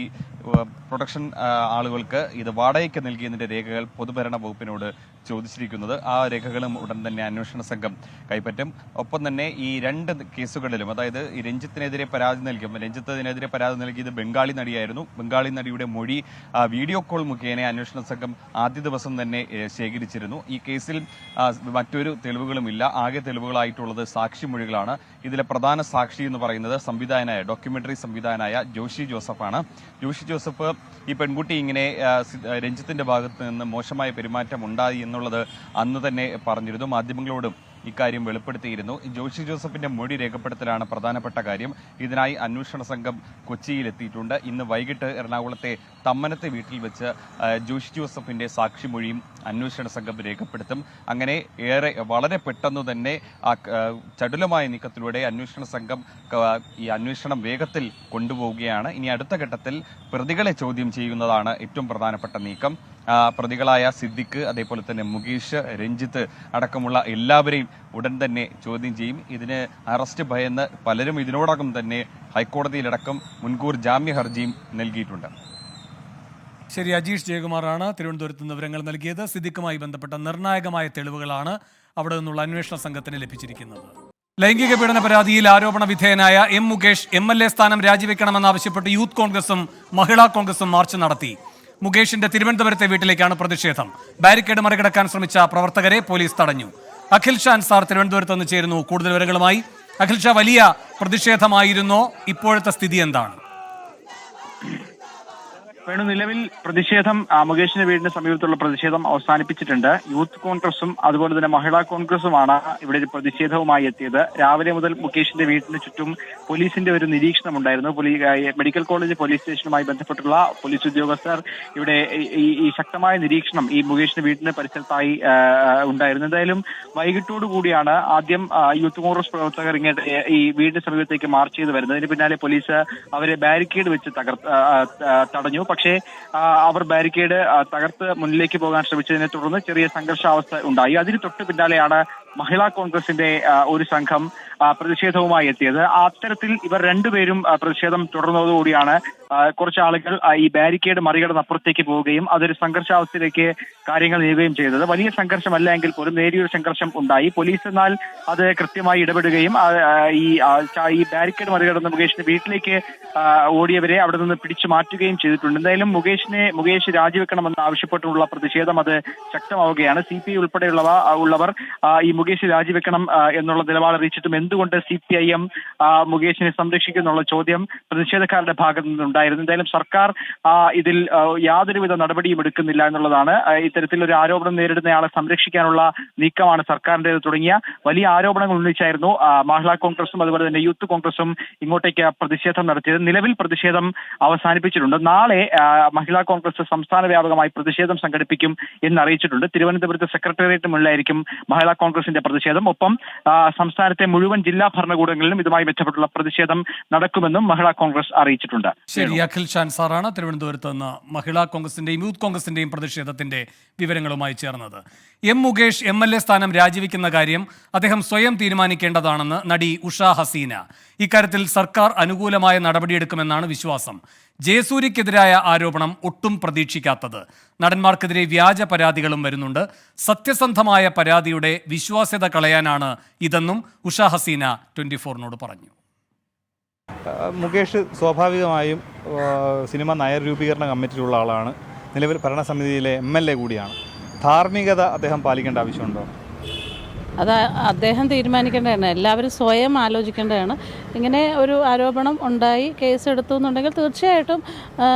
പ്രൊഡക്ഷൻ ആളുകൾക്ക് ഇത് വാടകയ്ക്ക് നൽകിയതിന്റെ രേഖകൾ പൊതുഭരണ വകുപ്പിനോട് ചോദിച്ചിരിക്കുന്നത്. ആ രേഖകളും ഉടൻ തന്നെ അന്വേഷണ സംഘം കൈപ്പറ്റും. ഒപ്പം തന്നെ ഈ 2 കേസുകളിലും, അതായത് ഈ രഞ്ജിത്തിനെതിരെ പരാതി നൽകിയത് ബംഗാളി നടിയായിരുന്നു. ബംഗാളി നടിയുടെ മൊഴി വീഡിയോ കോൾ മുഖേന അന്വേഷണ സംഘം ആദ്യ ദിവസം തന്നെ ശേഖരിച്ചിരുന്നു. ഈ കേസിൽ മറ്റൊരു തെളിവുകളുമില്ല. ആകെ തെളിവുകളായിട്ടുള്ളത് സാക്ഷിമൊഴികളാണ്. ഇതിലെ പ്രധാന സാക്ഷി എന്ന് പറയുന്നത് ഡോക്യുമെന്ററി സംവിധായകനായ ജോഷി ജോസഫാണ്. ജോഷി ജോസഫ് ഈ പെൺകുട്ടി ഇങ്ങനെ രഞ്ജിത്തിന്റെ ഭാഗത്ത് നിന്ന് മോശമായ പെരുമാറ്റം ഉണ്ടായി എന്നുള്ളത് അന്ന് തന്നെ പറഞ്ഞിരുന്നു. മാധ്യമങ്ങളോടും ഇക്കാര്യം വെളിപ്പെടുത്തിയിരുന്നു. ജോഷി ജോസഫിന്റെ മൊഴി രേഖപ്പെടുത്തലാണ് പ്രധാനപ്പെട്ട കാര്യം. ഇതിനായി അന്വേഷണ സംഘം കൊച്ചിയിലെത്തിയിട്ടുണ്ട്. ഇന്ന് വൈകിട്ട് എറണാകുളത്തെ തമ്മനത്തെ വീട്ടിൽ വെച്ച് ജോഷി ജോസഫിന്റെ സാക്ഷിമൊഴിയും അന്വേഷണ സംഘം രേഖപ്പെടുത്തും. അങ്ങനെ വളരെ പെട്ടെന്ന് തന്നെ ചടുലമായ നീക്കത്തിലൂടെ അന്വേഷണ സംഘം ഈ അന്വേഷണം വേഗത്തിൽ കൊണ്ടുപോവുകയാണ്. ഇനി അടുത്ത ഘട്ടത്തിൽ പ്രതികളെ ചോദ്യം ചെയ്യുന്നതാണ് ഏറ്റവും പ്രധാനപ്പെട്ട നീക്കം. പ്രതികളായ സിദ്ദിഖ്, അതേപോലെ തന്നെ മുകേഷ്, രഞ്ജിത്ത് അടക്കമുള്ള എല്ലാവരെയും ഉടൻ തന്നെ ചോദ്യം ചെയ്യും. ഇതിന് അറസ്റ്റ് ഭയന്ന് പലരും ഇതിനോടകം തന്നെ ഹൈക്കോടതിയിലടക്കം മുൻകൂർ ജാമ്യ ഹർജിയും നൽകിയിട്ടുണ്ട്. ശരി, അജീഷ് ജയകുമാറാണ് തിരുവനന്തപുരത്ത് നിന്ന് വിവരങ്ങൾ നൽകിയത്. സിദ്ദിഖുമായി ബന്ധപ്പെട്ട നിർണായകമായ തെളിവുകളാണ് അവിടെ നിന്നുള്ള അന്വേഷണ സംഘത്തിന് ലഭിച്ചിരിക്കുന്നത്. ലൈംഗിക പീഡന പരാതിയിൽ ആരോപണ വിധേയനായ എം മുകേഷ് MLA സ്ഥാനം രാജിവെക്കണമെന്നാവശ്യപ്പെട്ട് യൂത്ത് കോൺഗ്രസും മഹിളാ കോൺഗ്രസും മാർച്ച് നടത്തി. മുകേഷിന്റെ തിരുവനന്തപുരത്തെ വീട്ടിലേക്കാണ് പ്രതിഷേധം. ബാരിക്കേഡ് മറികടക്കാൻ ശ്രമിച്ച പ്രവർത്തകരെ പോലീസ് തടഞ്ഞു. അഖിൽ ഷാ അൻസാർ തിരുവനന്തപുരത്ത് നിന്ന് ചേരുന്നു കൂടുതൽ വിവരങ്ങളുമായി. അഖിൽ ഷാ, വലിയ പ്രതിഷേധമായിരുന്നോ? ഇപ്പോഴത്തെ സ്ഥിതി എന്താണ്? നിലവിൽ പ്രതിഷേധം മുകേഷിന്റെ വീടിന് സമീപത്തുള്ള പ്രതിഷേധം അവസാനിപ്പിച്ചിട്ടുണ്ട്. യൂത്ത് കോൺഗ്രസും അതുപോലെ തന്നെ മഹിളാ കോൺഗ്രസുമാണ് ഇവിടെ ഒരു പ്രതിഷേധവുമായി എത്തിയത്. രാവിലെ മുതൽ മുകേഷിന്റെ വീടിന് ചുറ്റും പോലീസിന്റെ ഒരു നിരീക്ഷണം ഉണ്ടായിരുന്നു. മെഡിക്കൽ കോളേജ് പോലീസ് സ്റ്റേഷനുമായി ബന്ധപ്പെട്ടുള്ള പോലീസ് ഉദ്യോഗസ്ഥർ ഇവിടെ ഈ ശക്തമായ നിരീക്ഷണം ഈ മുകേഷിന്റെ വീടിന് പരിസരത്തായി ഉണ്ടായിരുന്നു. എന്തായാലും വൈകിട്ടോടു കൂടിയാണ് ആദ്യം യൂത്ത് കോൺഗ്രസ് പ്രവർത്തകർ ഇങ്ങോട്ട് ഈ വീടിന് സമീപത്തേക്ക് മാർച്ച് ചെയ്ത് വരുന്നത്. ഇതിന് പിന്നാലെ പോലീസ് അവരെ ബാരിക്കേഡ് വെച്ച് തടഞ്ഞു. പക്ഷേ അവർ ബാരിക്കേഡ് തകർത്ത് മുന്നിലേക്ക് പോകാൻ ശ്രമിച്ചതിനെ തുടർന്ന് ചെറിയ സംഘർഷാവസ്ഥ ഉണ്ടായി. അതിന് തൊട്ട് പിന്നാലെയാണ് മഹിളാ കോൺഗ്രസിന്റെ ഒരു സംഘം പ്രതിഷേധവുമായി എത്തിയത്. അത്തരത്തിൽ ഇവർ രണ്ടുപേരും പ്രതിഷേധം തുടർന്നതോടുകൂടിയാണ് കുറച്ച് ആളുകൾ ഈ ബാരിക്കേഡ് മറികടന്ന് അപ്പുറത്തേക്ക് പോവുകയും അതൊരു സംഘർഷാവസ്ഥയിലേക്ക് കാര്യങ്ങൾ നീങ്ങുകയും ചെയ്തത്. വലിയ സംഘർഷമല്ല എങ്കിൽ പോലും നേരിയൊരു സംഘർഷം ഉണ്ടായി. പോലീസ് എന്നാൽ അത് കൃത്യമായി ഇടപെടുകയും ഈ ബാരിക്കേഡ് മറികടന്ന് മുകേഷിന്റെ വീട്ടിലേക്ക് ഓടിയവരെ അവിടെ നിന്ന് പിടിച്ചു മാറ്റുകയും ചെയ്തിട്ടുണ്ട്. എന്തായാലും മുകേഷ് രാജിവെക്കണമെന്ന് ആവശ്യപ്പെട്ടുള്ള പ്രതിഷേധം അത് ശക്തമാവുകയാണ്. CPI ഉൾപ്പെടെയുള്ളവർ ഈ മുകേഷ് രാജിവെക്കണം എന്നുള്ള നിലപാട് അറിയിച്ചിട്ടും എന്തുകൊണ്ട് CPIM മുകേഷിനെ സംരക്ഷിക്കുന്നുള്ള ചോദ്യം പ്രതിഷേധക്കാരുടെ ഭാഗത്തു നിന്നുണ്ടായിരുന്നു. എന്തായാലും സർക്കാർ ഇതിൽ യാതൊരുവിധ നടപടിയും എടുക്കുന്നില്ല എന്നുള്ളതാണ്. ഇത്തരത്തിലൊരു ആരോപണം നേരിടുന്നയാളെ സംരക്ഷിക്കാനുള്ള നീക്കമാണ് സർക്കാരിൻ്റെത് തുടങ്ങിയ വലിയ ആരോപണങ്ങൾ ഉന്നയിച്ചായിരുന്നു മഹിളാ കോൺഗ്രസും അതുപോലെ തന്നെ യൂത്ത് കോൺഗ്രസും ഇങ്ങോട്ടേക്ക് പ്രതിഷേധം നടത്തിയത്. നിലവിൽ പ്രതിഷേധം അവസാനിപ്പിച്ചിട്ടുണ്ട്. നാളെ മഹിളാ കോൺഗ്രസ് സംസ്ഥാന വ്യാപകമായി പ്രതിഷേധം സംഘടിപ്പിക്കും എന്നറിയിച്ചിട്ടുണ്ട്. തിരുവനന്തപുരത്ത് സെക്രട്ടേറിയറ്റിന് മുന്നിലായിരിക്കും മഹിളാ കോൺഗ്രസിന്റെ പ്രതിഷേധം. ഒപ്പം സംസ്ഥാനത്തെ മുഴുവൻ ജില്ലാ ഭരണകൂടങ്ങളിലും ഇതുമായി ബന്ധപ്പെട്ടുള്ള പ്രതിഷേധം നടക്കുമെന്നും മഹിളാ കോൺഗ്രസ് അറിയിച്ചിട്ടുണ്ട്. ശരി, അഖിൽ ഷാ അൻസാറാണ് തിരുവനന്തപുരത്ത് നിന്ന് മഹിളാ കോൺഗ്രസിന്റെയും യൂത്ത് കോൺഗ്രസിന്റെയും പ്രതിഷേധത്തിന്റെ വിവരങ്ങളുമായി ചേർന്നത്. എം മുകേഷ് MLA സ്ഥാനം രാജിവെക്കുന്ന കാര്യം അദ്ദേഹം സ്വയം തീരുമാനിക്കേണ്ടതാണെന്ന് നടി ഉഷ ഹസീന. ഇക്കാര്യത്തിൽ സർക്കാർ അനുകൂലമായ നടപടിയെടുക്കുമെന്നാണ് വിശ്വാസം. ജയസൂര്യക്കെതിരായ ആരോപണം ഒട്ടും പ്രതീക്ഷിക്കാത്തത്. നടന്മാർക്കെതിരെ വ്യാജ പരാതികളും വരുന്നുണ്ട്. സത്യസന്ധമായ പരാതിയുടെ വിശ്വാസ്യത കളയാനാണ് ഇതെന്നും ഉഷ ഹസീന 24-നോട് പറഞ്ഞു. മുകേഷ് സ്വാഭാവികമായും സിനിമ നയരൂപീകരണ കമ്മിറ്റിയിലുള്ള ആളാണ്. നിലവിൽ ഭരണസമിതിയിലെ MLA കൂടിയാണ്. ധാർമ്മികത അദ്ദേഹം പാലിക്കേണ്ട ആവശ്യമുണ്ടോ? അത് അദ്ദേഹം തീരുമാനിക്കേണ്ടതാണ്. എല്ലാവരും സ്വയം ആലോചിക്കേണ്ടതാണ്. ഇങ്ങനെ ഒരു ആരോപണം ഉണ്ടായി കേസ് എടുത്തു എന്നുണ്ടെങ്കിൽ തീർച്ചയായിട്ടും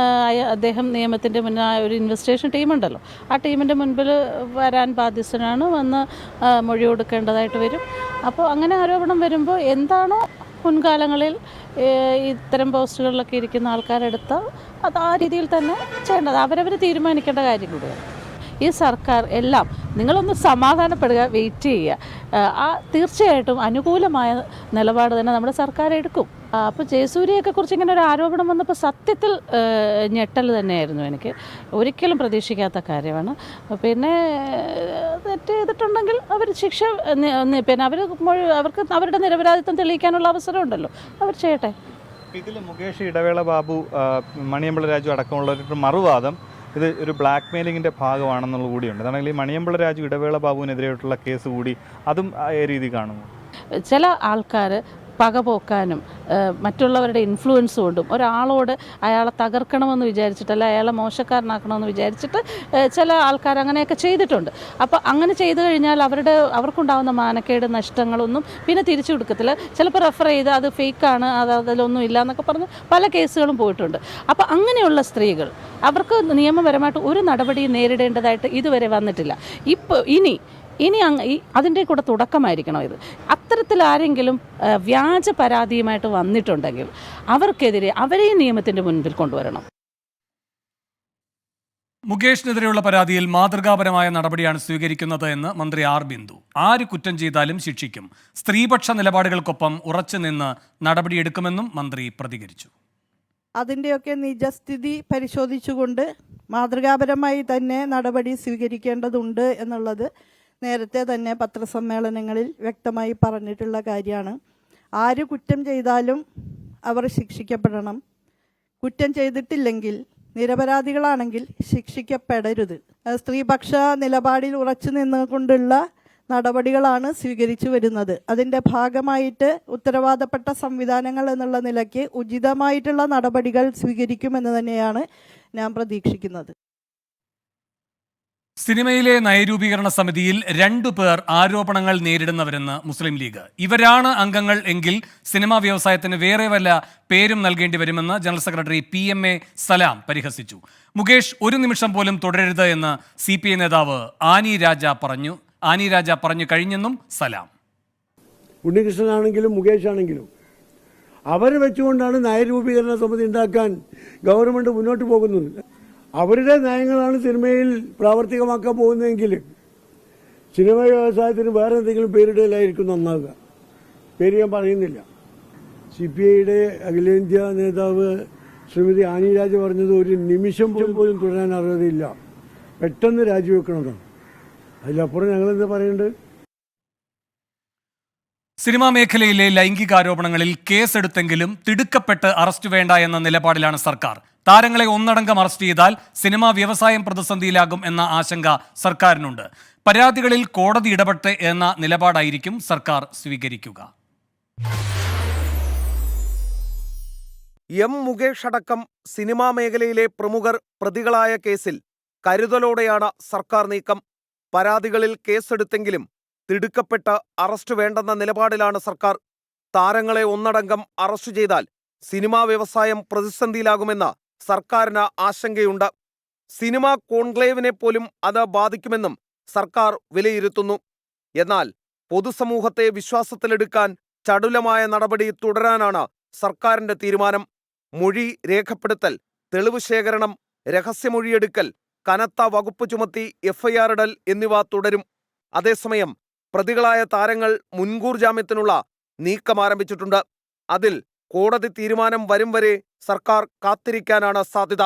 അദ്ദേഹം നിയമത്തിൻ്റെ മുന്നിൽ ഒരു ഇൻവെസ്റ്റിഗേഷൻ ടീമുണ്ടല്ലോ, ആ ടീമിൻ്റെ മുൻപിൽ വരാൻ ബാധ്യസ്ഥനാണ്, വന്ന് മൊഴി കൊടുക്കേണ്ടതായിട്ട് വരും. അപ്പോൾ അങ്ങനെ ആരോപണം വരുമ്പോൾ എന്താണോ മുൻകാലങ്ങളിൽ ഇത്തരം പോസ്റ്റുകളിലൊക്കെ ഇരിക്കുന്ന ആൾക്കാരെടുത്ത അത് ആ രീതിയിൽ തന്നെ ചെയ്യേണ്ടത് അവരവർ തീരുമാനിക്കേണ്ട കാര്യം കൂടിയാണ്. ഈ സർക്കാർ എല്ലാം നിങ്ങളൊന്ന് സമാധാനപ്പെടുക, വെയിറ്റ് ചെയ്യുക. തീർച്ചയായിട്ടും അനുകൂലമായ നിലപാട് തന്നെ നമ്മുടെ സർക്കാർ എടുക്കും. അപ്പോൾ ജയസൂര്യയൊക്കെ കുറിച്ച് ഇങ്ങനെ ഒരു ആരോപണം വന്നപ്പോൾ സത്യത്തിൽ ഞെട്ടൽ തന്നെയായിരുന്നു. എനിക്ക് ഒരിക്കലും പ്രതീക്ഷിക്കാത്ത കാര്യമാണ്. പിന്നെ തെറ്റ് ചെയ്തിട്ടുണ്ടെങ്കിൽ അവർ ശിക്ഷ, പിന്നെ അവർക്ക് അവരുടെ നിരപരാധിത്വം തെളിയിക്കാനുള്ള അവസരമുണ്ടല്ലോ, അവർ ചെയ്യട്ടെ. ഇതിൽ മുകേഷ്, ഇടവേള ബാബു, മണിയമ്പിള്ള രാജു അടക്കമുള്ളവരുടെ മറുവാദം ഇത് ഒരു ബ്ലാക്ക് മെയിലിങ്ങിൻ്റെ ഭാഗമാണെന്നുള്ള കൂടിയുണ്ട്. അതാണെങ്കിൽ ഈ മണിയമ്പിള്ള രാജു ഇടവേള ബാബുവിനെതിരെയായിട്ടുള്ള കേസ് കൂടി അതും ആ രീതി കാണുന്നു. ചില ആൾക്കാർ പകപോക്കാനും മറ്റുള്ളവരുടെ ഇൻഫ്ലുവൻസ് കൊണ്ടും ഒരാളോട് അയാളെ തകർക്കണമെന്ന് വിചാരിച്ചിട്ടല്ല, അയാളെ മോശക്കാരനാക്കണമെന്ന് വിചാരിച്ചിട്ട് ചില ആൾക്കാർ അങ്ങനെയൊക്കെ ചെയ്തിട്ടുണ്ട്. അപ്പോൾ അങ്ങനെ ചെയ്തു കഴിഞ്ഞാൽ അവർക്കുണ്ടാകുന്ന മാനക്കേട് നഷ്ടങ്ങളൊന്നും പിന്നെ തിരിച്ചു കൊടുക്കത്തില്ല. ചിലപ്പോൾ റെഫർ ചെയ്ത് അത് ഫേക്കാണ്, അതിലൊന്നും ഇല്ല എന്നൊക്കെ പറഞ്ഞ് പല കേസുകളും പോയിട്ടുണ്ട്. അപ്പോൾ അങ്ങനെയുള്ള സ്ത്രീകൾ അവർക്ക് നിയമപരമായിട്ട് ഒരു നടപടിയും നേരിടേണ്ടതായിട്ട് ഇതുവരെ വന്നിട്ടില്ല. ഇനി അതിൻ്റെ കൂടെ തുടക്കമായിരിക്കണം ഇത്. അത്തരത്തിൽ ആരെങ്കിലും വ്യാജ പരാതിയുമായിട്ട് വന്നിട്ടുണ്ടെങ്കിൽ അവർക്കെതിരെ അവരെയും നിയമത്തിൻ്റെ മുൻപിൽ കൊണ്ടുവരണം. മുകേഷിനെതിരെയുള്ള പരാതിയിൽ മാതൃകാപരമായ നടപടിയാണ് സ്വീകരിക്കുന്നത് എന്ന് മന്ത്രി ആർ ബിന്ദു. ആര് കുറ്റം ചെയ്താലും ശിക്ഷിക്കും. സ്ത്രീപക്ഷ നിലപാടുകൾക്കൊപ്പം ഉറച്ചുനിന്ന് നടപടിയെടുക്കുമെന്നും മന്ത്രി പ്രതികരിച്ചു. അതിൻ്റെയൊക്കെ നിജസ്ഥിതി പരിശോധിച്ചുകൊണ്ട് മാതൃകാപരമായി തന്നെ നടപടി സ്വീകരിക്കേണ്ടതുണ്ട് എന്നുള്ളത് നേരത്തെ തന്നെ പത്രസമ്മേളനങ്ങളിൽ വ്യക്തമായി പറഞ്ഞിട്ടുള്ള കാര്യമാണ്. ആര് കുറ്റം ചെയ്താലും അവർ ശിക്ഷിക്കപ്പെടണം. കുറ്റം ചെയ്തിട്ടില്ലെങ്കിൽ, നിരപരാധികളാണെങ്കിൽ ശിക്ഷിക്കപ്പെടരുത്. സ്ത്രീപക്ഷ നിലപാടിൽ ഉറച്ചു നിന്നുകൊണ്ടുള്ള നടപടികളാണ് സ്വീകരിച്ചു വരുന്നത്. അതിൻ്റെ ഭാഗമായിട്ട് ഉത്തരവാദപ്പെട്ട സംവിധാനങ്ങൾ എന്നുള്ള നിലയ്ക്ക് ഉചിതമായിട്ടുള്ള നടപടികൾ സ്വീകരിക്കുമെന്ന് തന്നെയാണ് ഞാൻ പ്രതീക്ഷിക്കുന്നത്. സിനിമയിലെ നയരൂപീകരണ സമിതിയിൽ 2 പേർ ആരോപണങ്ങൾ നേരിടുന്നവരെന്ന് മുസ്ലിം ലീഗ്. ഇവരാണ് അംഗങ്ങൾ എങ്കിൽ സിനിമാ വ്യവസായത്തിന് വേറെ വല്ല പേരും നൽകേണ്ടി വരുമെന്ന് ജനറൽ സെക്രട്ടറി PMA സലാം പരിഹസിച്ചു. മുകേഷ് ഒരു നിമിഷം പോലും തുടരരുത് എന്ന് CPI നേതാവ് ആനി രാജ പറഞ്ഞു കഴിഞ്ഞെന്നും സലാം. ഉണ്ണികൃഷ്ണനാണെങ്കിലും മുകേഷ് ആണെങ്കിലും അവരെ വെച്ചുകൊണ്ടാണ് നയരൂപീകരണ സമിതി ഉണ്ടാക്കാൻ ഗവൺമെന്റ് മുന്നോട്ട് പോകുന്നത്. അവരുടെ നയങ്ങളാണ് സിനിമയിൽ പ്രാവർത്തികമാക്കാൻ പോകുന്നതെങ്കിൽ സിനിമ വ്യവസായത്തിന് വേറെ എന്തെങ്കിലും പേരിടലായിരിക്കും നന്നാവുക. പേര് ഞാൻ പറയുന്നില്ല. CPIയുടെ അഖിലേന്ത്യാ നേതാവ് ശ്രീമതി ആനി രാജ പറഞ്ഞത് ഒരു നിമിഷം പോലും തുടരാൻ അർഹതയില്ല, പെട്ടെന്ന് രാജിവെക്കണമെന്നാണ്. അതിലപ്പുറം ഞങ്ങളെന്താ പറയേണ്ടത്? സിനിമാ മേഖലയിലെ ലൈംഗികാരോപണങ്ങളിൽ കേസെടുത്തെങ്കിലും തിടുക്കപ്പെട്ട് അറസ്റ്റ് വേണ്ട എന്ന നിലപാടിലാണ് സർക്കാർ. താരങ്ങളെ ഒന്നടങ്കം അറസ്റ്റ് ചെയ്താൽ സിനിമാ വ്യവസായം പ്രതിസന്ധിയിലാകും എന്ന ആശങ്ക സർക്കാരിനുണ്ട്. പരാതികളിൽ കോടതി ഇടപെട്ട് എന്ന നിലപാടായിരിക്കും സർക്കാർ സ്വീകരിക്കുക. മുകേഷ് അടക്കം സിനിമാ മേഖലയിലെ പ്രമുഖർ പ്രതികളായ കേസിൽ കരുതലോടെയാണ് സർക്കാർ നീക്കം. പരാതികളിൽ കേസെടുത്തെങ്കിലും തിടുക്കപ്പെട്ട് അറസ്റ്റ് വേണ്ടെന്ന നിലപാടിലാണ് സർക്കാർ. താരങ്ങളെ ഒന്നടങ്കം അറസ്റ്റ് ചെയ്താൽ സിനിമാ വ്യവസായം പ്രതിസന്ധിയിലാകുമെന്ന് സർക്കാരിന് ആശങ്കയുണ്ട്. സിനിമാ കോൺക്ലേവിനെ പോലും അത് ബാധിക്കുമെന്നും സർക്കാർ വിലയിരുത്തുന്നു. എന്നാൽ പൊതുസമൂഹത്തെ വിശ്വാസത്തിലെടുക്കാൻ ചടുലമായ നടപടി തുടരാനാണ് സർക്കാരിന്റെ തീരുമാനം. മൊഴി രേഖപ്പെടുത്തൽ, തെളിവ് ശേഖരണം, രഹസ്യമൊഴിയെടുക്കൽ, കനത്ത വകുപ്പ് ചുമത്തി FIR ഇടൽ എന്നിവ തുടരും. അതേസമയം പ്രതികളായ താരങ്ങൾ മുൻകൂർ ജാമ്യത്തിനുള്ള നീക്കം ആരംഭിച്ചിട്ടുണ്ട്. അതിൽ കോടതി തീരുമാനം വരും വരെ സർക്കാർ കാത്തിരിക്കാനാണ് സാധ്യത.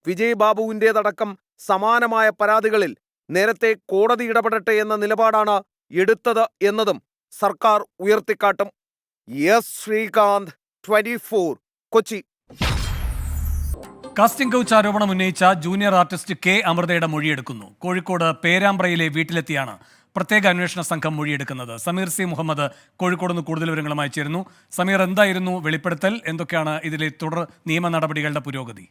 വിജയ് ബാബുവിൻ്റേതടക്കം സമാനമായ പരാതികളിൽ നേരത്തെ കോടതി ഇടപെടട്ടെ എന്ന നിലപാടാണ് എടുത്തത് എന്നതും സർക്കാർ ഉയർത്തിക്കാട്ടും. ശ്രീകാന്ത്, 24, കൊച്ചി. കാസ്റ്റിംഗ് കൗച്ച് ആരോപണം ഉന്നയിച്ച ജൂനിയർ ആർട്ടിസ്റ്റ് K അമൃതയുടെ മൊഴിയെടുക്കുന്നു. കോഴിക്കോട് പേരാമ്പ്രയിലെ വീട്ടിലെത്തിയാണ് പ്രത്യേക അന്വേഷണ സംഘം മൊഴിയെടുക്കുന്നത്. സമീർ C. മുഹമ്മദ് കോഴിക്കോട് നിന്ന് കൂടുതൽ വിവരങ്ങളുമായി ചേരുന്നു. സമീർ, എന്തായിരുന്നു വെളിപ്പെടുത്തൽ? എന്തൊക്കെയാണ് ഇതിലെ തുടർ നിയമ നടപടികളുടെ പുരോഗതി?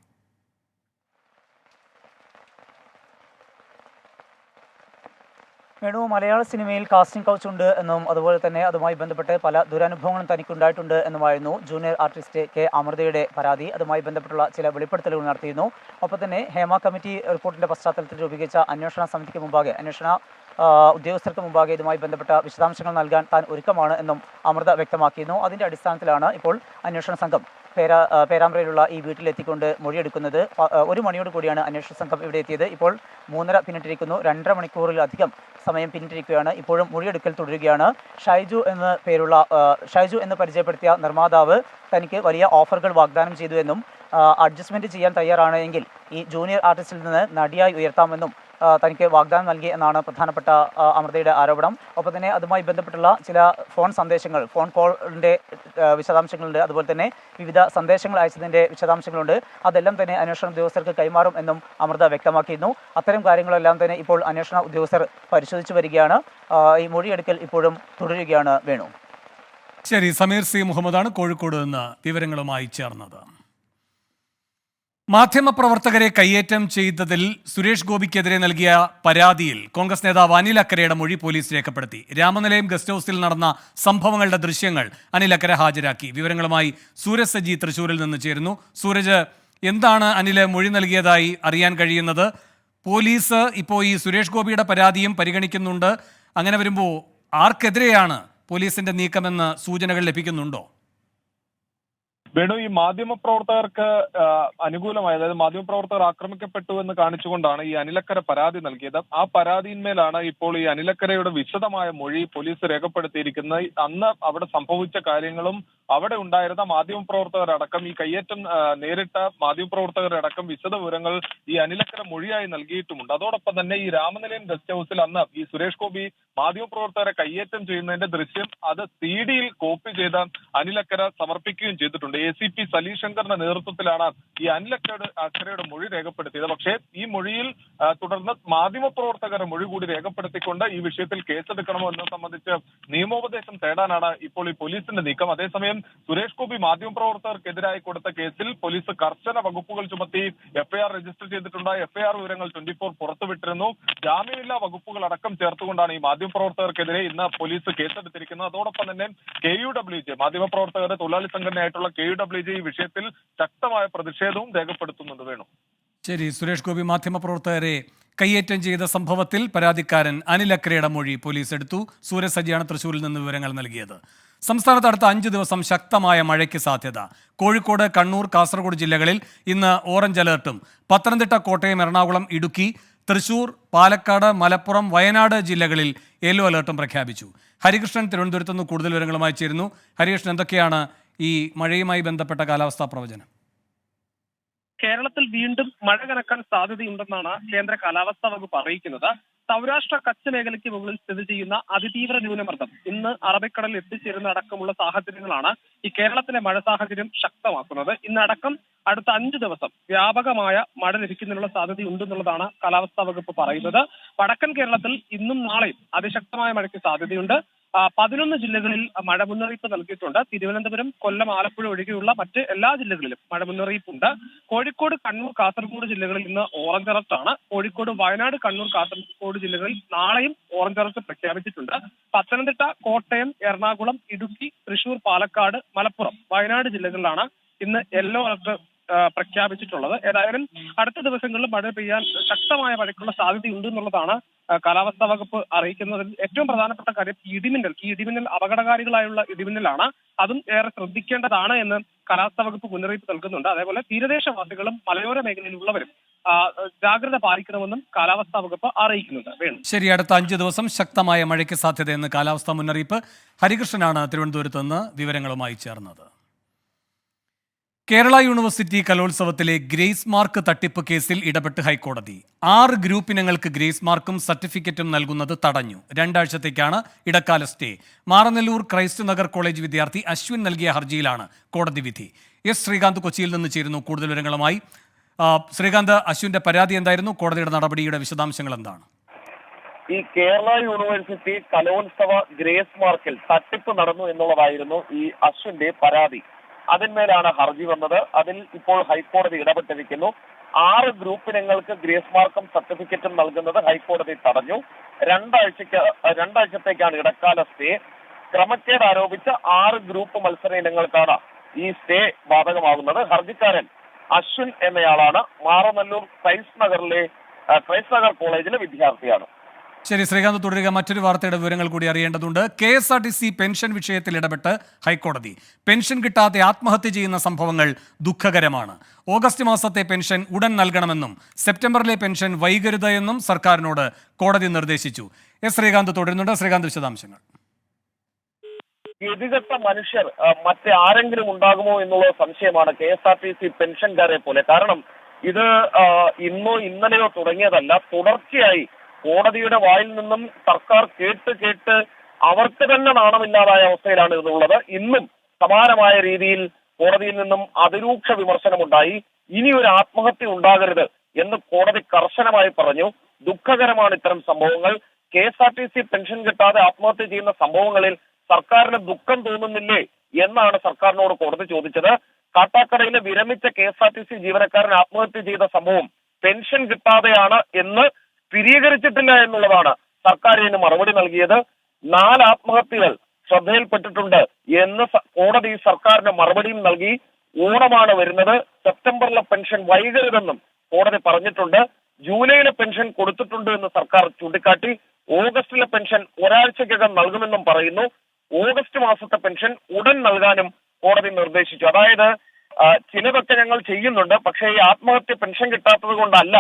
വേണു, മലയാള സിനിമയിൽ കാസ്റ്റിംഗ് കൗച്ച് ഉണ്ട് എന്നും അതുപോലെ തന്നെ അതുമായി ബന്ധപ്പെട്ട് പല ദുരനുഭവങ്ങളും തനിക്കുണ്ടായിട്ടുണ്ട് എന്നുമായിരുന്നു ജൂനിയർ ആർട്ടിസ്റ്റ് K അമൃതയുടെ പരാതി. അതുമായി ബന്ധപ്പെട്ടുള്ള ചില വെളിപ്പെടുത്തലുകൾ നടത്തിയിരുന്നു. ഒപ്പം തന്നെ ഹേമ കമ്മിറ്റി റിപ്പോർട്ടിന്റെ പശ്ചാത്തലത്തിൽ രൂപീകരിച്ച അന്വേഷണ സമിതിക്ക് മുമ്പാകെ, അന്വേഷണ ഉദ്യോഗസ്ഥർക്ക് മുമ്പാകെ ഇതുമായി ബന്ധപ്പെട്ട വിശദാംശങ്ങൾ നൽകാൻ താൻ ഒരുക്കമാണ് എന്നും അമൃത വ്യക്തമാക്കിയിരുന്നു. അതിന്റെ അടിസ്ഥാനത്തിലാണ് ഇപ്പോൾ അന്വേഷണ സംഘം പേരാമ്പ്രയിലുള്ള ഈ വീട്ടിലെത്തിക്കൊണ്ട് മൊഴിയെടുക്കുന്നത്. 1 മണിയോട് കൂടിയാണ് അന്വേഷണ സംഘം ഇവിടെ എത്തിയത്. ഇപ്പോൾ 3:30 പിന്നിട്ടിരിക്കുന്നു. 2.5 മണിക്കൂറിലധികം സമയം പിന്നിട്ടിരിക്കുകയാണ്. ഇപ്പോഴും മൊഴിയെടുക്കൽ തുടരുകയാണ്. ഷൈജു എന്ന് പരിചയപ്പെടുത്തിയ നിർമ്മാതാവ് തനിക്ക് വലിയ ഓഫറുകൾ വാഗ്ദാനം ചെയ്തു എന്നും അഡ്ജസ്റ്റ്മെന്റ് ചെയ്യാൻ തയ്യാറാണ് എങ്കിൽ ഈ ജൂനിയർ ആർട്ടിസ്റ്റിൽ നിന്ന് നടിയായി ഉയർത്താമെന്നും തനിക്ക് വാഗ്ദാനം നൽകി എന്നാണ് പ്രധാനപ്പെട്ട അമൃതയുടെ ആരോപണം. ഒപ്പം തന്നെ അതുമായി ബന്ധപ്പെട്ടുള്ള ചില ഫോൺ സന്ദേശങ്ങൾ, ഫോൺ കോളിൻ്റെ വിശദാംശങ്ങളുണ്ട്. അതുപോലെ തന്നെ വിവിധ സന്ദേശങ്ങൾ അയച്ചതിൻ്റെ വിശദാംശങ്ങളുണ്ട്. അതെല്ലാം തന്നെ അന്വേഷണ ഉദ്യോഗസ്ഥർക്ക് കൈമാറും എന്നും അമൃത വ്യക്തമാക്കിയിരുന്നു. അത്തരം കാര്യങ്ങളെല്ലാം തന്നെ ഇപ്പോൾ അന്വേഷണ ഉദ്യോഗസ്ഥർ പരിശോധിച്ചു വരികയാണ്. ഈ മൊഴിയെടുക്കൽ ഇപ്പോഴും തുടരുകയാണ്. വേണു. ശരി, സമീർ സി മുഹമ്മദാണ് കോഴിക്കോട് നിന്ന് വിവരങ്ങളുമായി ചേർന്നത്. മാധ്യമപ്രവർത്തകരെ കയ്യേറ്റം ചെയ്തതിൽ സുരേഷ് ഗോപിക്കെതിരെ നൽകിയ പരാതിയിൽ കോൺഗ്രസ് നേതാവ് അനിൽ അക്കരയുടെ മൊഴി പോലീസ് രേഖപ്പെടുത്തി. രാമനിലയം ഗസ്റ്റ് ഹൌസിൽ നടന്ന സംഭവങ്ങളുടെ ദൃശ്യങ്ങൾ അനിൽ അക്കര ഹാജരാക്കി. വിവരങ്ങളുമായി സൂരജ് സജി തൃശ്ശൂരിൽ നിന്ന് ചേരുന്നു. സൂരജ്, എന്താണ് അനിൽ മൊഴി നൽകിയതായി അറിയാൻ കഴിയുന്നത്? പോലീസ് ഇപ്പോൾ ഈ സുരേഷ് ഗോപിയുടെ പരാതിയും പരിഗണിക്കുന്നുണ്ട്. അങ്ങനെ വരുമ്പോൾ ആർക്കെതിരെയാണ് പോലീസിന്റെ നീക്കമെന്ന് സൂചനകൾ ലഭിക്കുന്നുണ്ടോ? വേണു, ഈ മാധ്യമപ്രവർത്തകർക്ക് അനുകൂലമായി, അതായത് മാധ്യമപ്രവർത്തകർ ആക്രമിക്കപ്പെട്ടു എന്ന് കാണിച്ചുകൊണ്ടാണ് ഈ അനിലക്കര പരാതി നൽകിയത്. ആ പരാതിയിന്മേലാണ് ഇപ്പോൾ ഈ അനിലക്കരയുടെ വിശദമായ മൊഴി പോലീസ് രേഖപ്പെടുത്തിയിരിക്കുന്നത്. അന്ന് അവിടെ സംഭവിച്ച കാര്യങ്ങളും അവിടെ ഉണ്ടായിരുന്ന മാധ്യമപ്രവർത്തകരടക്കം, ഈ കയ്യേറ്റം നേരിട്ട മാധ്യമപ്രവർത്തകരടക്കം വിശദ വിവരങ്ങൾ ഈ അനിലക്കര മൊഴിയായി നൽകിയിട്ടുമുണ്ട്. അതോടൊപ്പം തന്നെ ഈ രാമനിലയം ഗസ്റ്റ് ഹൌസിൽ അന്ന് ഈ സുരേഷ് ഗോപി മാധ്യമപ്രവർത്തകരെ കയ്യേറ്റം ചെയ്യുന്നതിന്റെ ദൃശ്യം അത് CD-യിൽ കോപ്പി ചെയ്ത് അനിലക്കര സമർപ്പിക്കുകയും ചെയ്തിട്ടുണ്ട്. ACP സലീഷ് ശങ്കറിന്റെ നേതൃത്വത്തിലാണ് ഈ അനിലക്കരയുടെ മൊഴി രേഖപ്പെടുത്തിയത്. പക്ഷേ ഈ മൊഴിയിൽ തുടർന്ന് മാധ്യമപ്രവർത്തകരുടെ മൊഴി കൂടി രേഖപ്പെടുത്തിക്കൊണ്ട് ഈ വിഷയത്തിൽ കേസെടുക്കണമോ എന്നത് സംബന്ധിച്ച് നിയമോപദേശം തേടാനാണ് ഇപ്പോൾ ഈ പോലീസിന്റെ നീക്കം. അതേസമയം സുരേഷ് ഗോപി മാധ്യമപ്രവർത്തകർക്കെതിരായി കൊടുത്ത കേസിൽ പോലീസ് കർശന വകുപ്പുകൾ ചുമത്തി FIR രജിസ്റ്റർ ചെയ്തിട്ടുണ്ട്. FIR വിവരങ്ങൾ 24 പുറത്തുവിട്ടിരുന്നു. ജാമ്യമില്ലാ വകുപ്പുകൾ അടക്കം ചേർത്തുകൊണ്ടാണ് ഈ മാധ്യമപ്രവർത്തകർക്കെതിരെ ഇന്ന് പോലീസ് കേസെടുത്തിരിക്കുന്നത്. അതോടൊപ്പം തന്നെ KUWJ, മാധ്യമപ്രവർത്തകരുടെ തൊഴിലാളി സംഘടനയായിട്ടുള്ള KUWJ ഈ വിഷയത്തിൽ ശക്തമായ പ്രതിഷേധവും രേഖപ്പെടുത്തുന്നുണ്ട്. വേണു. ശരി, സുരേഷ് ഗോപി മാധ്യമപ്രവർത്തകരെ കയ്യേറ്റം ചെയ്ത സംഭവത്തിൽ പരാതിക്കാരൻ അനിൽ അക്കരയുടെ മൊഴി പോലീസ് എടുത്തു. സൂരജ് സജിയാണ് തൃശ്ശൂരിൽ നിന്ന് വിവരങ്ങൾ നൽകിയത്. സംസ്ഥാനത്ത് അടുത്ത 5 ദിവസം ശക്തമായ മഴയ്ക്ക് സാധ്യത. കോഴിക്കോട്, കണ്ണൂർ, കാസർഗോഡ് ജില്ലകളിൽ ഇന്ന് ഓറഞ്ച് അലർട്ടും. പത്തനംതിട്ട, കോട്ടയം, എറണാകുളം, ഇടുക്കി, തൃശൂർ, പാലക്കാട്, മലപ്പുറം, വയനാട് ജില്ലകളിൽ യെല്ലോ അലർട്ടും പ്രഖ്യാപിച്ചു. ഹരികൃഷ്ണൻ തിരുവനന്തപുരത്ത് നിന്ന് കൂടുതൽ വിവരങ്ങളുമായി ചേരുന്നു. ഹരികൃഷ്ണൻ, എന്തൊക്കെയാണ് ഈ മഴയുമായി ബന്ധപ്പെട്ട കാലാവസ്ഥാ പ്രവചനം? കേരളത്തിൽ വീണ്ടും മഴ കനക്കാൻ സാധ്യതയുണ്ടെന്നാണ് കേന്ദ്ര കാലാവസ്ഥാ വകുപ്പ് അറിയിക്കുന്നത്. സൗരാഷ്ട്ര കച്ച് മേഖലയ്ക്ക് മുകളിൽ സ്ഥിതി ചെയ്യുന്ന അതിതീവ്ര ന്യൂനമർദ്ദം ഇന്ന് അറബിക്കടലിൽ എത്തിച്ചേരുന്ന അടക്കമുള്ള സാഹചര്യങ്ങളാണ് ഈ കേരളത്തിലെ മഴ സാഹചര്യം ശക്തമാക്കുന്നത്. ഇന്നടക്കം അടുത്ത 5 ദിവസം വ്യാപകമായ മഴ ലഭിക്കുന്നതിനുള്ള സാധ്യതയുണ്ടെന്നുള്ളതാണ് കാലാവസ്ഥാ വകുപ്പ് പറയുന്നത്. വടക്കൻ കേരളത്തിൽ ഇന്നും നാളെയും അതിശക്തമായ മഴയ്ക്ക് സാധ്യതയുണ്ട്. 11 ജില്ലകളിൽ മഴ മുന്നറിയിപ്പ് നൽകിയിട്ടുണ്ട്. തിരുവനന്തപുരം, കൊല്ലം, ആലപ്പുഴ ഒഴികെയുള്ള മറ്റ് എല്ലാ ജില്ലകളിലും മഴ മുന്നറിയിപ്പുണ്ട്. കോഴിക്കോട്, കണ്ണൂർ, കാസർഗോഡ് ജില്ലകളിൽ ഇന്ന് ഓറഞ്ച് അലർട്ടാണ്. കോഴിക്കോട്, വയനാട്, കണ്ണൂർ, കാസർഗോഡ് ജില്ലകളിൽ നാളെയും ഓറഞ്ച് അലർട്ട് പ്രഖ്യാപിച്ചിട്ടുണ്ട്. പത്തനംതിട്ട, കോട്ടയം, എറണാകുളം, ഇടുക്കി, തൃശൂർ, പാലക്കാട്, മലപ്പുറം, വയനാട് ജില്ലകളിലാണ് ഇന്ന് യെല്ലോ അലർട്ട് പ്രഖ്യാപിച്ചിട്ടുള്ളത്. ഏതായാലും അടുത്ത ദിവസങ്ങളിൽ മഴ പെയ്യാൻ ശക്തമായ മഴയ്ക്കുള്ള സാധ്യതയുണ്ട് എന്നുള്ളതാണ് കാലാവസ്ഥാ വകുപ്പ് അറിയിക്കുന്നതിൽ ഏറ്റവും പ്രധാനപ്പെട്ട കാര്യം. ഇടിമിന്നൽ അപകടകാരികളായുള്ള ഇടിമിന്നലാണ്. അതും ഏറെ ശ്രദ്ധിക്കേണ്ടതാണ് എന്ന് കാലാവസ്ഥാ വകുപ്പ് മുന്നറിയിപ്പ് നൽകുന്നുണ്ട്. അതേപോലെ തീരദേശവാസികളും മലയോര മേഖലയിലുള്ളവരും ജാഗ്രത പാലിക്കണമെന്നും കാലാവസ്ഥാ വകുപ്പ് അറിയിക്കുന്നുണ്ട്. വേണം. ശരി, അടുത്ത 5 ദിവസം ശക്തമായ മഴയ്ക്ക് സാധ്യതയെന്ന് കാലാവസ്ഥാ മുന്നറിയിപ്പ്. ഹരികൃഷ്ണനാണ് തിരുവനന്തപുരത്ത് നിന്ന് വിവരങ്ങളുമായി ചേർന്നത്. കേരള യൂണിവേഴ്സിറ്റി കലോത്സവത്തിലെ ഗ്രേസ് മാർക്ക് തട്ടിപ്പ് കേസിൽ ഇടപെട്ട് ഹൈക്കോടതി. 6 ഗ്രൂപ്പ് ഇനങ്ങൾക്ക് ഗ്രേസ് മാർക്കും സർട്ടിഫിക്കറ്റും നൽകുന്നത് തടഞ്ഞു. 2 ആഴ്ചത്തേക്കാണ് ഇടക്കാല stay. Maranalloor Christ Nagar college വിദ്യാർത്ഥി അശ്വിൻ നൽകിയ ഹർജിയിലാണ് കോടതി വിധി. എസ് ശ്രീകാന്ത് കൊച്ചിയിൽ നിന്ന് ചേരുന്നു കൂടുതൽ വിവരങ്ങളുമായി. ശ്രീകാന്ത്, അശ്വിന്റെ പരാതി എന്തായിരുന്നു? കോടതിയുടെ നടപടിയുടെ വിശദാംശങ്ങൾ എന്താണ്? ഈ കേരള യൂണിവേഴ്സിറ്റി കലോത്സവ ഗ്രേസ് മാർക്കിൽ തട്ടിപ്പ് നടന്നു എന്നുള്ളതായിരുന്നു ഈ അശ്വിന്റെ പരാതി. അതിന്മേലാണ് ഹർജി വന്നത്. അതിൽ ഇപ്പോൾ ഹൈക്കോടതി ഇടപെട്ടിരിക്കുന്നു. 6 ഗ്രൂപ്പ് ഇനങ്ങൾക്ക് ഗ്രേസ് മാർക്കും സർട്ടിഫിക്കറ്റും നൽകുന്നത് ഹൈക്കോടതി തടഞ്ഞു. 2 ആഴ്ചത്തേക്കാണ് ഇടക്കാല സ്റ്റേ. ക്രമക്കേട് ആരോപിച്ച 6 ഗ്രൂപ്പ് മത്സര ഇനങ്ങൾക്കാണ് ഈ സ്റ്റേ ബാധകമാകുന്നത്. ഹർജിക്കാരൻ അശ്വിൻ എന്നയാളാണ്. മാറനല്ലൂർ ക്രൈസ്റ്റ് നഗർ കോളേജിലെ വിദ്യാർത്ഥിയാണ്. ശരി ശ്രീകാന്ത്, തുടരുക. മറ്റൊരു വാർത്തയുടെ വിവരങ്ങൾ കൂടി അറിയേണ്ടതുണ്ട്. KSRTC പെൻഷൻ വിഷയത്തിൽ ഇടപെട്ട് ഹൈക്കോടതി. പെൻഷൻ കിട്ടാതെ ആത്മഹത്യ ചെയ്യുന്ന സംഭവങ്ങൾ ദുഃഖകരമാണ്. ഓഗസ്റ്റ് മാസത്തെ പെൻഷൻ ഉടൻ നൽകണമെന്നും സെപ്റ്റംബറിലെ പെൻഷൻ വൈകരുത് എന്നും സർക്കാരിനോട് കോടതി നിർദ്ദേശിച്ചു. എസ് ശ്രീകാന്ത് തുടരുന്നുണ്ട്. ശ്രീകാന്ത്, വിശദാംശങ്ങൾ. ഗതികെട്ട മനുഷ്യർ മറ്റേ ആരെങ്കിലും ഉണ്ടാകുമോ എന്നുള്ള സംശയമാണ് KSRTC പെൻഷൻകാരെ പോലെ. കാരണം ഇത് ഇന്നോ ഇന്നലെയോ തുടങ്ങിയതല്ല. തുടർച്ചയായി കോടതിയുടെ വായിൽ നിന്നും സർക്കാർ കേട്ട് അവർക്ക് തന്നെ നാണമില്ലാതായ അവസ്ഥയിലാണ് ഇതുള്ളത്. ഇന്നും സമാനമായ രീതിയിൽ കോടതിയിൽ നിന്നും അതിരൂക്ഷ വിമർശനമുണ്ടായി. ഇനി ഒരു ആത്മഹത്യ ഉണ്ടാകരുത് എന്ന് കോടതി കർശനമായി പറഞ്ഞു. ദുഃഖകരമാണ് ഇത്തരം സംഭവങ്ങൾ. KSRTC പെൻഷൻ കിട്ടാതെ ആത്മഹത്യ ചെയ്യുന്ന സംഭവങ്ങളിൽ സർക്കാരിന് ദുഃഖം തോന്നുന്നില്ലേ എന്നാണ് സർക്കാരിനോട് കോടതി ചോദിച്ചത്. കാട്ടാക്കടയിലെ വിരമിച്ച KSRTC ജീവനക്കാരൻ ആത്മഹത്യ ചെയ്ത സംഭവം പെൻഷൻ കിട്ടാതെയാണ് എന്ന് സ്ഥിരീകരിച്ചിട്ടില്ല എന്നുള്ളതാണ് സർക്കാർ ഇതിന് മറുപടി നൽകിയത്. 4 ആത്മഹത്യകൾ ശ്രദ്ധയിൽപ്പെട്ടിട്ടുണ്ട് എന്ന് കോടതി സർക്കാരിന് മറുപടിയും നൽകി. ഓണമാണ് വരുന്നത്, സെപ്റ്റംബറിലെ പെൻഷൻ വൈകരുതെന്നും കോടതി പറഞ്ഞിട്ടുണ്ട്. ജൂലൈയിലെ പെൻഷൻ കൊടുത്തിട്ടുണ്ട് എന്ന് സർക്കാർ ചൂണ്ടിക്കാട്ടി. ഓഗസ്റ്റിലെ പെൻഷൻ ഒരാഴ്ചക്കകം നൽകുമെന്നും പറയുന്നു. ഓഗസ്റ്റ് മാസത്തെ പെൻഷൻ ഉടൻ നൽകാനും കോടതി നിർദ്ദേശിച്ചു. അതായത് ചിലതൊക്കെ ഞങ്ങൾ ചെയ്യുന്നുണ്ട്, പക്ഷേ ഈ ആത്മഹത്യ പെൻഷൻ കിട്ടാത്തത് കൊണ്ടല്ല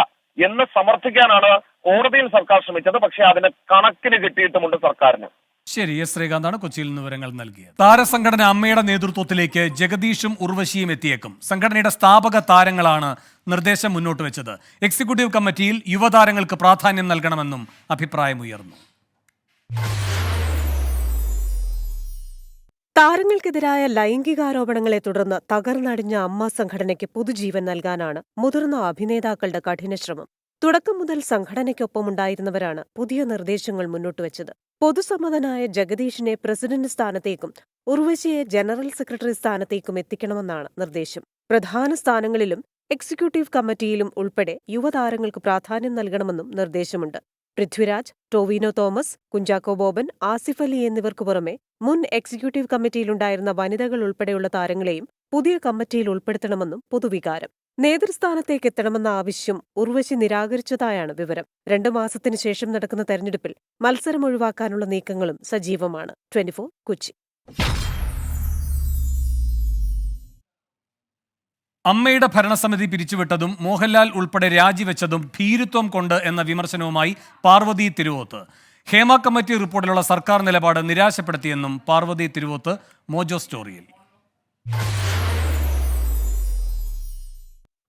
എന്ന് സമർത്ഥിക്കാനാണ് കോടതിയിൽ സർക്കാർ ശ്രമിച്ചത്. പക്ഷേ അതിന് കണക്കിന് കിട്ടിയിട്ടുമുണ്ട് സർക്കാരിന്. ശരി, എസ് ശ്രീകാന്താണ് കൊച്ചിയിൽ നിന്ന് വിവരങ്ങൾ നൽകിയത്. താരസംഘടന അമ്മയുടെ നേതൃത്വത്തിലേക്ക് ജഗദീഷും ഉർവശിയും എത്തിയേക്കും. സംഘടനയുടെ സ്ഥാപക താരങ്ങളാണ് നിർദ്ദേശം മുന്നോട്ട് വെച്ചത്. എക്സിക്യൂട്ടീവ് കമ്മിറ്റിയിൽ യുവതാരങ്ങൾക്ക് പ്രാധാന്യം നൽകണമെന്നും അഭിപ്രായമുയർന്നു. താരങ്ങൾക്കെതിരായ ലൈംഗികാരോപണങ്ങളെ തുടർന്ന് തകർന്നടിഞ്ഞ അമ്മ സംഘടനയ്ക്ക് പുതുജീവൻ നൽകാനാണ് മുതിർന്ന അഭിനേതാക്കളുടെ കഠിന ശ്രമം. തുടക്കം മുതൽ സംഘടനയ്ക്കൊപ്പമുണ്ടായിരുന്നവരാണ് പുതിയ നിർദ്ദേശങ്ങൾ മുന്നോട്ടുവച്ചത്. പൊതുസമ്മതനായ ജഗദീഷിനെ പ്രസിഡന്റ് സ്ഥാനത്തേക്കും ഉർവശിയെ ജനറൽ സെക്രട്ടറി സ്ഥാനത്തേക്കും എത്തിക്കണമെന്നാണ് നിർദ്ദേശം. പ്രധാന സ്ഥാനങ്ങളിലും എക്സിക്യൂട്ടീവ് കമ്മിറ്റിയിലും ഉൾപ്പെടെ യുവതാരങ്ങൾക്ക് പ്രാധാന്യം നൽകണമെന്നും നിർദ്ദേശമുണ്ട്. പൃഥ്വിരാജ്, ടോവിനോ തോമസ്, കുഞ്ചാക്കോ ബോബൻ, ആസിഫ് അലി എന്നിവർക്കു പുറമെ മുൻ എക്സിക്യൂട്ടീവ് കമ്മിറ്റിയിലുണ്ടായിരുന്ന വനിതകൾ ഉൾപ്പെടെയുള്ള താരങ്ങളെയും പുതിയ കമ്മിറ്റിയിൽ ഉൾപ്പെടുത്തണമെന്നും പൊതുവികാരം. നേതൃസ്ഥാനത്തേക്ക് എത്തണമെന്ന ആവശ്യം ഉർവശി നിരാകരിച്ചതായാണ് വിവരം. 2 മാസത്തിനു ശേഷം നടക്കുന്ന തെരഞ്ഞെടുപ്പിൽ മത്സരം ഒഴിവാക്കാനുള്ള നീക്കങ്ങളും സജീവമാണ്. 24 കൊച്ചി. അമ്മയുടെ ഭരണസമിതി പിരിച്ചുവിട്ടതും മോഹൻലാൽ ഉൾപ്പെടെ രാജിവെച്ചതും ഭീരുത്വം കൊണ്ട് എന്ന വിമർശനവുമായി പാർവതി തിരുവോത്ത്. ഹേമ കമ്മിറ്റി റിപ്പോർട്ടിലുള്ള സർക്കാർ നിലപാട് നിരാശപ്പെടുത്തിയെന്നും പാർവതി തിരുവോത്ത് മോജോ സ്റ്റോറിയിൽ.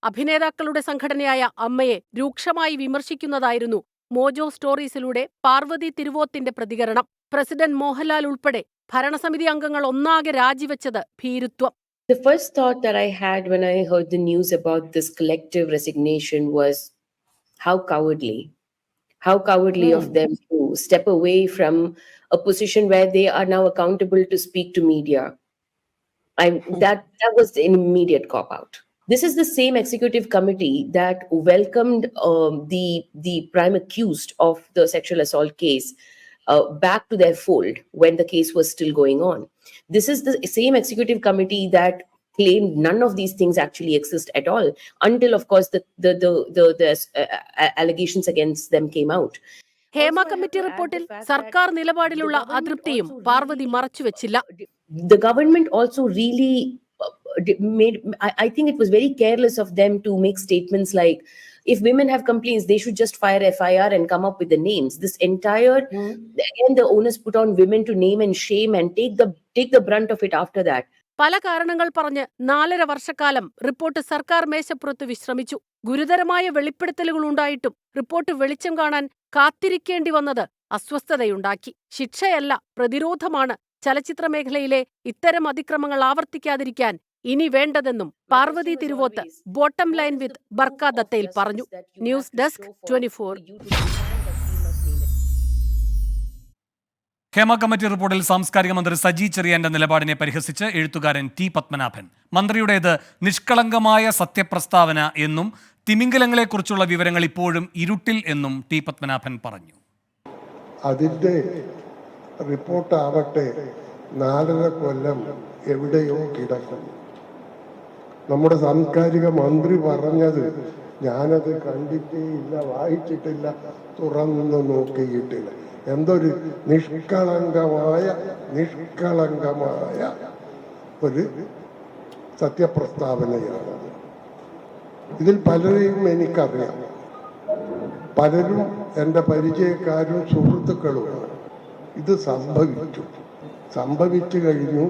അഭിനേതാക്കളുടെ സംഘടനയായ അമ്മയെ രൂക്ഷമായി വിമർശിക്കുന്നതായിരുന്നു മോജോ സ്റ്റോറീസിലൂടെ പാർവതി തിരുവോത്തിന്റെ പ്രതികരണം. പ്രസിഡന്റ് മോഹൻലാൽ ഉൾപ്പെടെ ഭരണസമിതി അംഗങ്ങൾ ഒന്നാകെ രാജിവെച്ചത് ഭീരുത്വം. The first thought that I had when I heard the news about this collective resignation was how cowardly. How cowardly of them to step away from a position where they are now accountable to speak to media. That was an immediate cop-out. This is the same executive committee that welcomed the prime accused of the sexual assault case back to their fold when the case was still going on. This is the same executive committee that claimed none of these things actually exist at all until, of course, the allegations against them came out. Hema committee റിപ്പോർട്ടിൽ സർക്കാർ നിലപാടിലുള്ള അതൃപ്തിയും Parvathi മറച്ചുവെച്ചില്ല. The government also really I think it was very careless of them to make statements like, if women have complaints, they should just file FIR and come up with the names. This entire, again, the onus put on women to name and shame and take the brunt of it after that. പല കാരണങ്ങൾ പറഞ്ഞ് 4.5 വർഷക്കാലം report സർക്കാർ മേശപ്പുറത്ത് വിശ്രമിച്ചു. ഗുരുതരമായ വെളിപ്പെടുത്തലുകൾ ഉണ്ടായിട്ടും report വെളിച്ചം കാണാൻ കാത്തിരിക്കേണ്ടി വന്നത് അസ്വസ്ഥതയുണ്ടാക്കി. ശിക്ഷയല്ല, പ്രതിരോധമാണ് ചലച്ചിത്ര മേഖലയിലെ ഇത്തരം അതിക്രമങ്ങൾ ആവർത്തിക്കാതിരിക്കാൻ ഇനി വേണ്ടതെന്നും Parvathy Thiruvothu bottom line with Barkha ദത്തയിൽ പറഞ്ഞു. News desk 24. ഹേമ കമ്മിറ്റി റിപ്പോർട്ടിൽ സാംസ്കാരിക മന്ത്രി സജി ചെറിയാന്റെ നിലപാടിനെ പരിഹസിച്ച് എഴുത്തുകാരൻ ടി പത്മനാഭൻ. മന്ത്രിയുടേത് നിഷ്കളങ്കമായ സത്യപ്രസ്താവന എന്നും തിമിംഗലങ്ങളെക്കുറിച്ചുള്ള വിവരങ്ങൾ ഇപ്പോഴും ഇരുട്ടിൽ എന്നും ടി പത്മനാഭൻ പറഞ്ഞു. അതിന്റെ റിപ്പോർട്ടാവട്ടെ 4.5 കൊല്ലം എവിടെയോ കിടക്കും. നമ്മുടെ സാംസ്കാരിക മന്ത്രി പറഞ്ഞത് ഞാനത് കണ്ടിട്ടേയില്ല, വായിച്ചിട്ടില്ല, തുറന്നു നോക്കിയിട്ടില്ല. എന്തൊരു നിഷ്കളങ്കമായ ഒരു സത്യപ്രസ്താവനയാണ്. ഇതിൽ പലരെയും എനിക്കറിയാം, പലരും എൻ്റെ പരിചയക്കാരും സുഹൃത്തുക്കളുമാണ്. ഇത് സംഭവിച്ചു കഴിഞ്ഞു.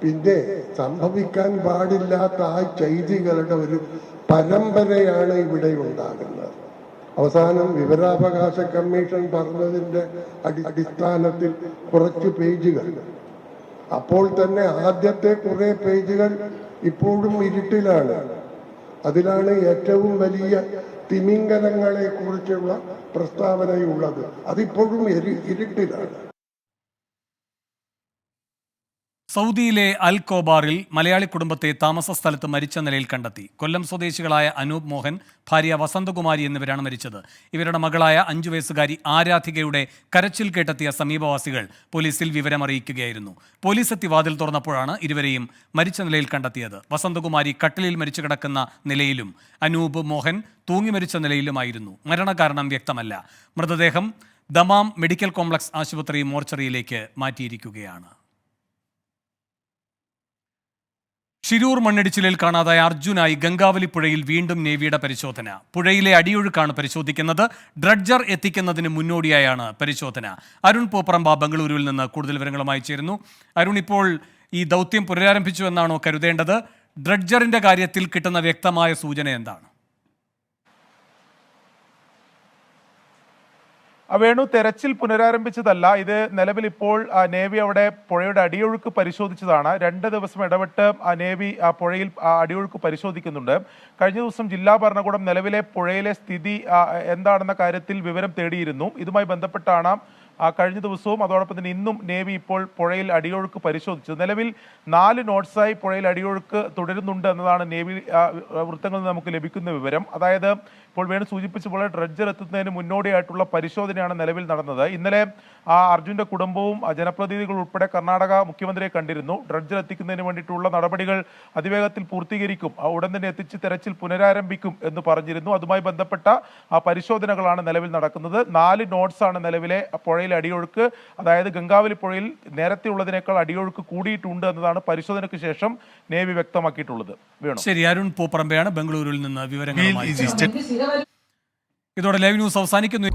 പിന്നെ സംഭവിക്കാൻ പാടില്ലാത്ത ആ ചെയ്തികളുടെ ഒരു പരമ്പരയാണ് ഇവിടെ ഉണ്ടാകുന്നത്. അവസാനം വിവരാവകാശ കമ്മീഷൻ പറഞ്ഞതിൻ്റെ അടിസ്ഥാനത്തിൽ കുറച്ച് പേജുകൾ, അപ്പോൾ തന്നെ ആദ്യത്തെ കുറേ പേജുകൾ ഇപ്പോഴും ഇരുട്ടിലാണ്. അതിലാണ് ഏറ്റവും വലിയ തിമിംഗലങ്ങളെ കുറിച്ചുള്ള പ്രസ്താവനയുള്ളത്. അതിപ്പോഴും ഇരുട്ടിലാണ്. സൗദിയിലെ അൽ കോബാറിൽ മലയാളി കുടുംബത്തെ താമസ സ്ഥലത്ത് മരിച്ച നിലയിൽ കണ്ടെത്തി. കൊല്ലം സ്വദേശികളായ അനൂപ് മോഹൻ, ഭാര്യ വസന്തകുമാരി എന്നിവരാണ് മരിച്ചത്. ഇവരുടെ മകളായ 5 വയസ്സുകാരി ആരാധികയുടെ കരച്ചിൽ കേട്ടെത്തിയ സമീപവാസികൾ പോലീസിൽ വിവരമറിയിക്കുകയായിരുന്നു. പോലീസ് എത്തി വാതിൽ തുറന്നപ്പോഴാണ് ഇരുവരെയും മരിച്ച നിലയിൽ കണ്ടെത്തിയത്. വസന്തകുമാരി കട്ടിലിൽ മരിച്ചു കിടക്കുന്ന നിലയിലും അനൂപ് മോഹൻ തൂങ്ങി മരിച്ച നിലയിലുമായിരുന്നു. മരണകാരണം വ്യക്തമല്ല. മൃതദേഹം ദമാം മെഡിക്കൽ കോംപ്ലക്സ് ആശുപത്രി മോർച്ചറിയിലേക്ക് മാറ്റിയിരിക്കുകയാണ്. ഷിരൂർ മണ്ണിടിച്ചിലിൽ കാണാതായ അർജുനായി ഗംഗാവലി പുഴയിൽ വീണ്ടും നേവിയുടെ പരിശോധന. പുഴയിലെ അടിയൊഴുക്കാണ് പരിശോധിക്കുന്നത്. ഡ്രഡ്ജർ എത്തിക്കുന്നതിന് മുന്നോടിയായാണ് പരിശോധന. അരുൺ പൂപ്പറമ്പ ബംഗളൂരുവിൽ നിന്ന് കൂടുതൽ വിവരങ്ങളുമായി ചേരുന്നു. അരുൺ, ഇപ്പോൾ ഈ ദൗത്യം പുനരാരംഭിച്ചു എന്നാണോ കരുതേണ്ടത്? ഡ്രഡ്ജറിന്റെ കാര്യത്തിൽ കിട്ടുന്ന വ്യക്തമായ സൂചന എന്താണ്? വേണു, തെരച്ചിൽ പുനരാരംഭിച്ചതല്ല. ഇത് നിലവിൽ ഇപ്പോൾ നേവി അവിടെ പുഴയുടെ അടിയൊഴുക്ക് പരിശോധിച്ചതാണ്. 2 ദിവസം ഇടവിട്ട് നേവി പുഴയിൽ അടിയൊഴുക്ക് പരിശോധിക്കുന്നുണ്ട്. കഴിഞ്ഞ ദിവസം ജില്ലാ ഭരണകൂടം നിലവിലെ പുഴയിലെ സ്ഥിതി എന്താണെന്ന കാര്യത്തിൽ വിവരം തേടിയിരുന്നു. ഇതുമായി ബന്ധപ്പെട്ടാണ് കഴിഞ്ഞ ദിവസവും അതോടൊപ്പം തന്നെ ഇന്നും നേവി ഇപ്പോൾ പുഴയിൽ അടിയൊഴുക്ക് പരിശോധിച്ചത്. നിലവിൽ 4 നോട്ട്സായി പുഴയിൽ അടിയൊഴുക്ക് തുടരുന്നുണ്ട് എന്നതാണ് നേവി വൃത്തങ്ങളിൽ നിന്ന് നമുക്ക് ലഭിക്കുന്ന വിവരം. അതായത് ഇപ്പോൾ വേണു സൂചിപ്പിച്ച പോലെ ഡ്രഡ്ജർ എത്തുന്നതിന് മുന്നോടിയായിട്ടുള്ള പരിശോധനയാണ് നിലവിൽ നടന്നത്. ഇന്നലെ അർജുന്റെ കുടുംബവും ജനപ്രതിനിധികൾ ഉൾപ്പെടെ കർണാടക മുഖ്യമന്ത്രിയെ കണ്ടിരുന്നു. ഡ്രഡ്ജർ എത്തിക്കുന്നതിന് വേണ്ടിയിട്ടുള്ള നടപടികൾ അതിവേഗത്തിൽ പൂർത്തീകരിക്കും, ഉടൻ തന്നെ എത്തിച്ച് തെരച്ചിൽ പുനരാരംഭിക്കും എന്ന് പറഞ്ഞിരുന്നു. അതുമായി ബന്ധപ്പെട്ട പരിശോധനകളാണ് നിലവിൽ നടക്കുന്നത്. 4 നോട്ട്സാണ് നിലവിലെ പുഴയിൽ അടിയൊഴുക്ക്. അതായത് ഗംഗാവലി പുഴയിൽ നേരത്തെ ഉള്ളതിനേക്കാൾ അടിയൊഴുക്ക് കൂടിയിട്ടുണ്ട് എന്നതാണ് പരിശോധനയ്ക്ക് ശേഷം നേവി വ്യക്തമാക്കിയിട്ടുള്ളത്. വേണം. ശരി, അരുൺ പൂപ്പറമ്പയാണ് ബംഗളൂരുവിൽ നിന്ന് വിവരങ്ങളുമായി. ഇതോടെ ലൈവ് ന്യൂസ് അവസാനിക്കുന്നു.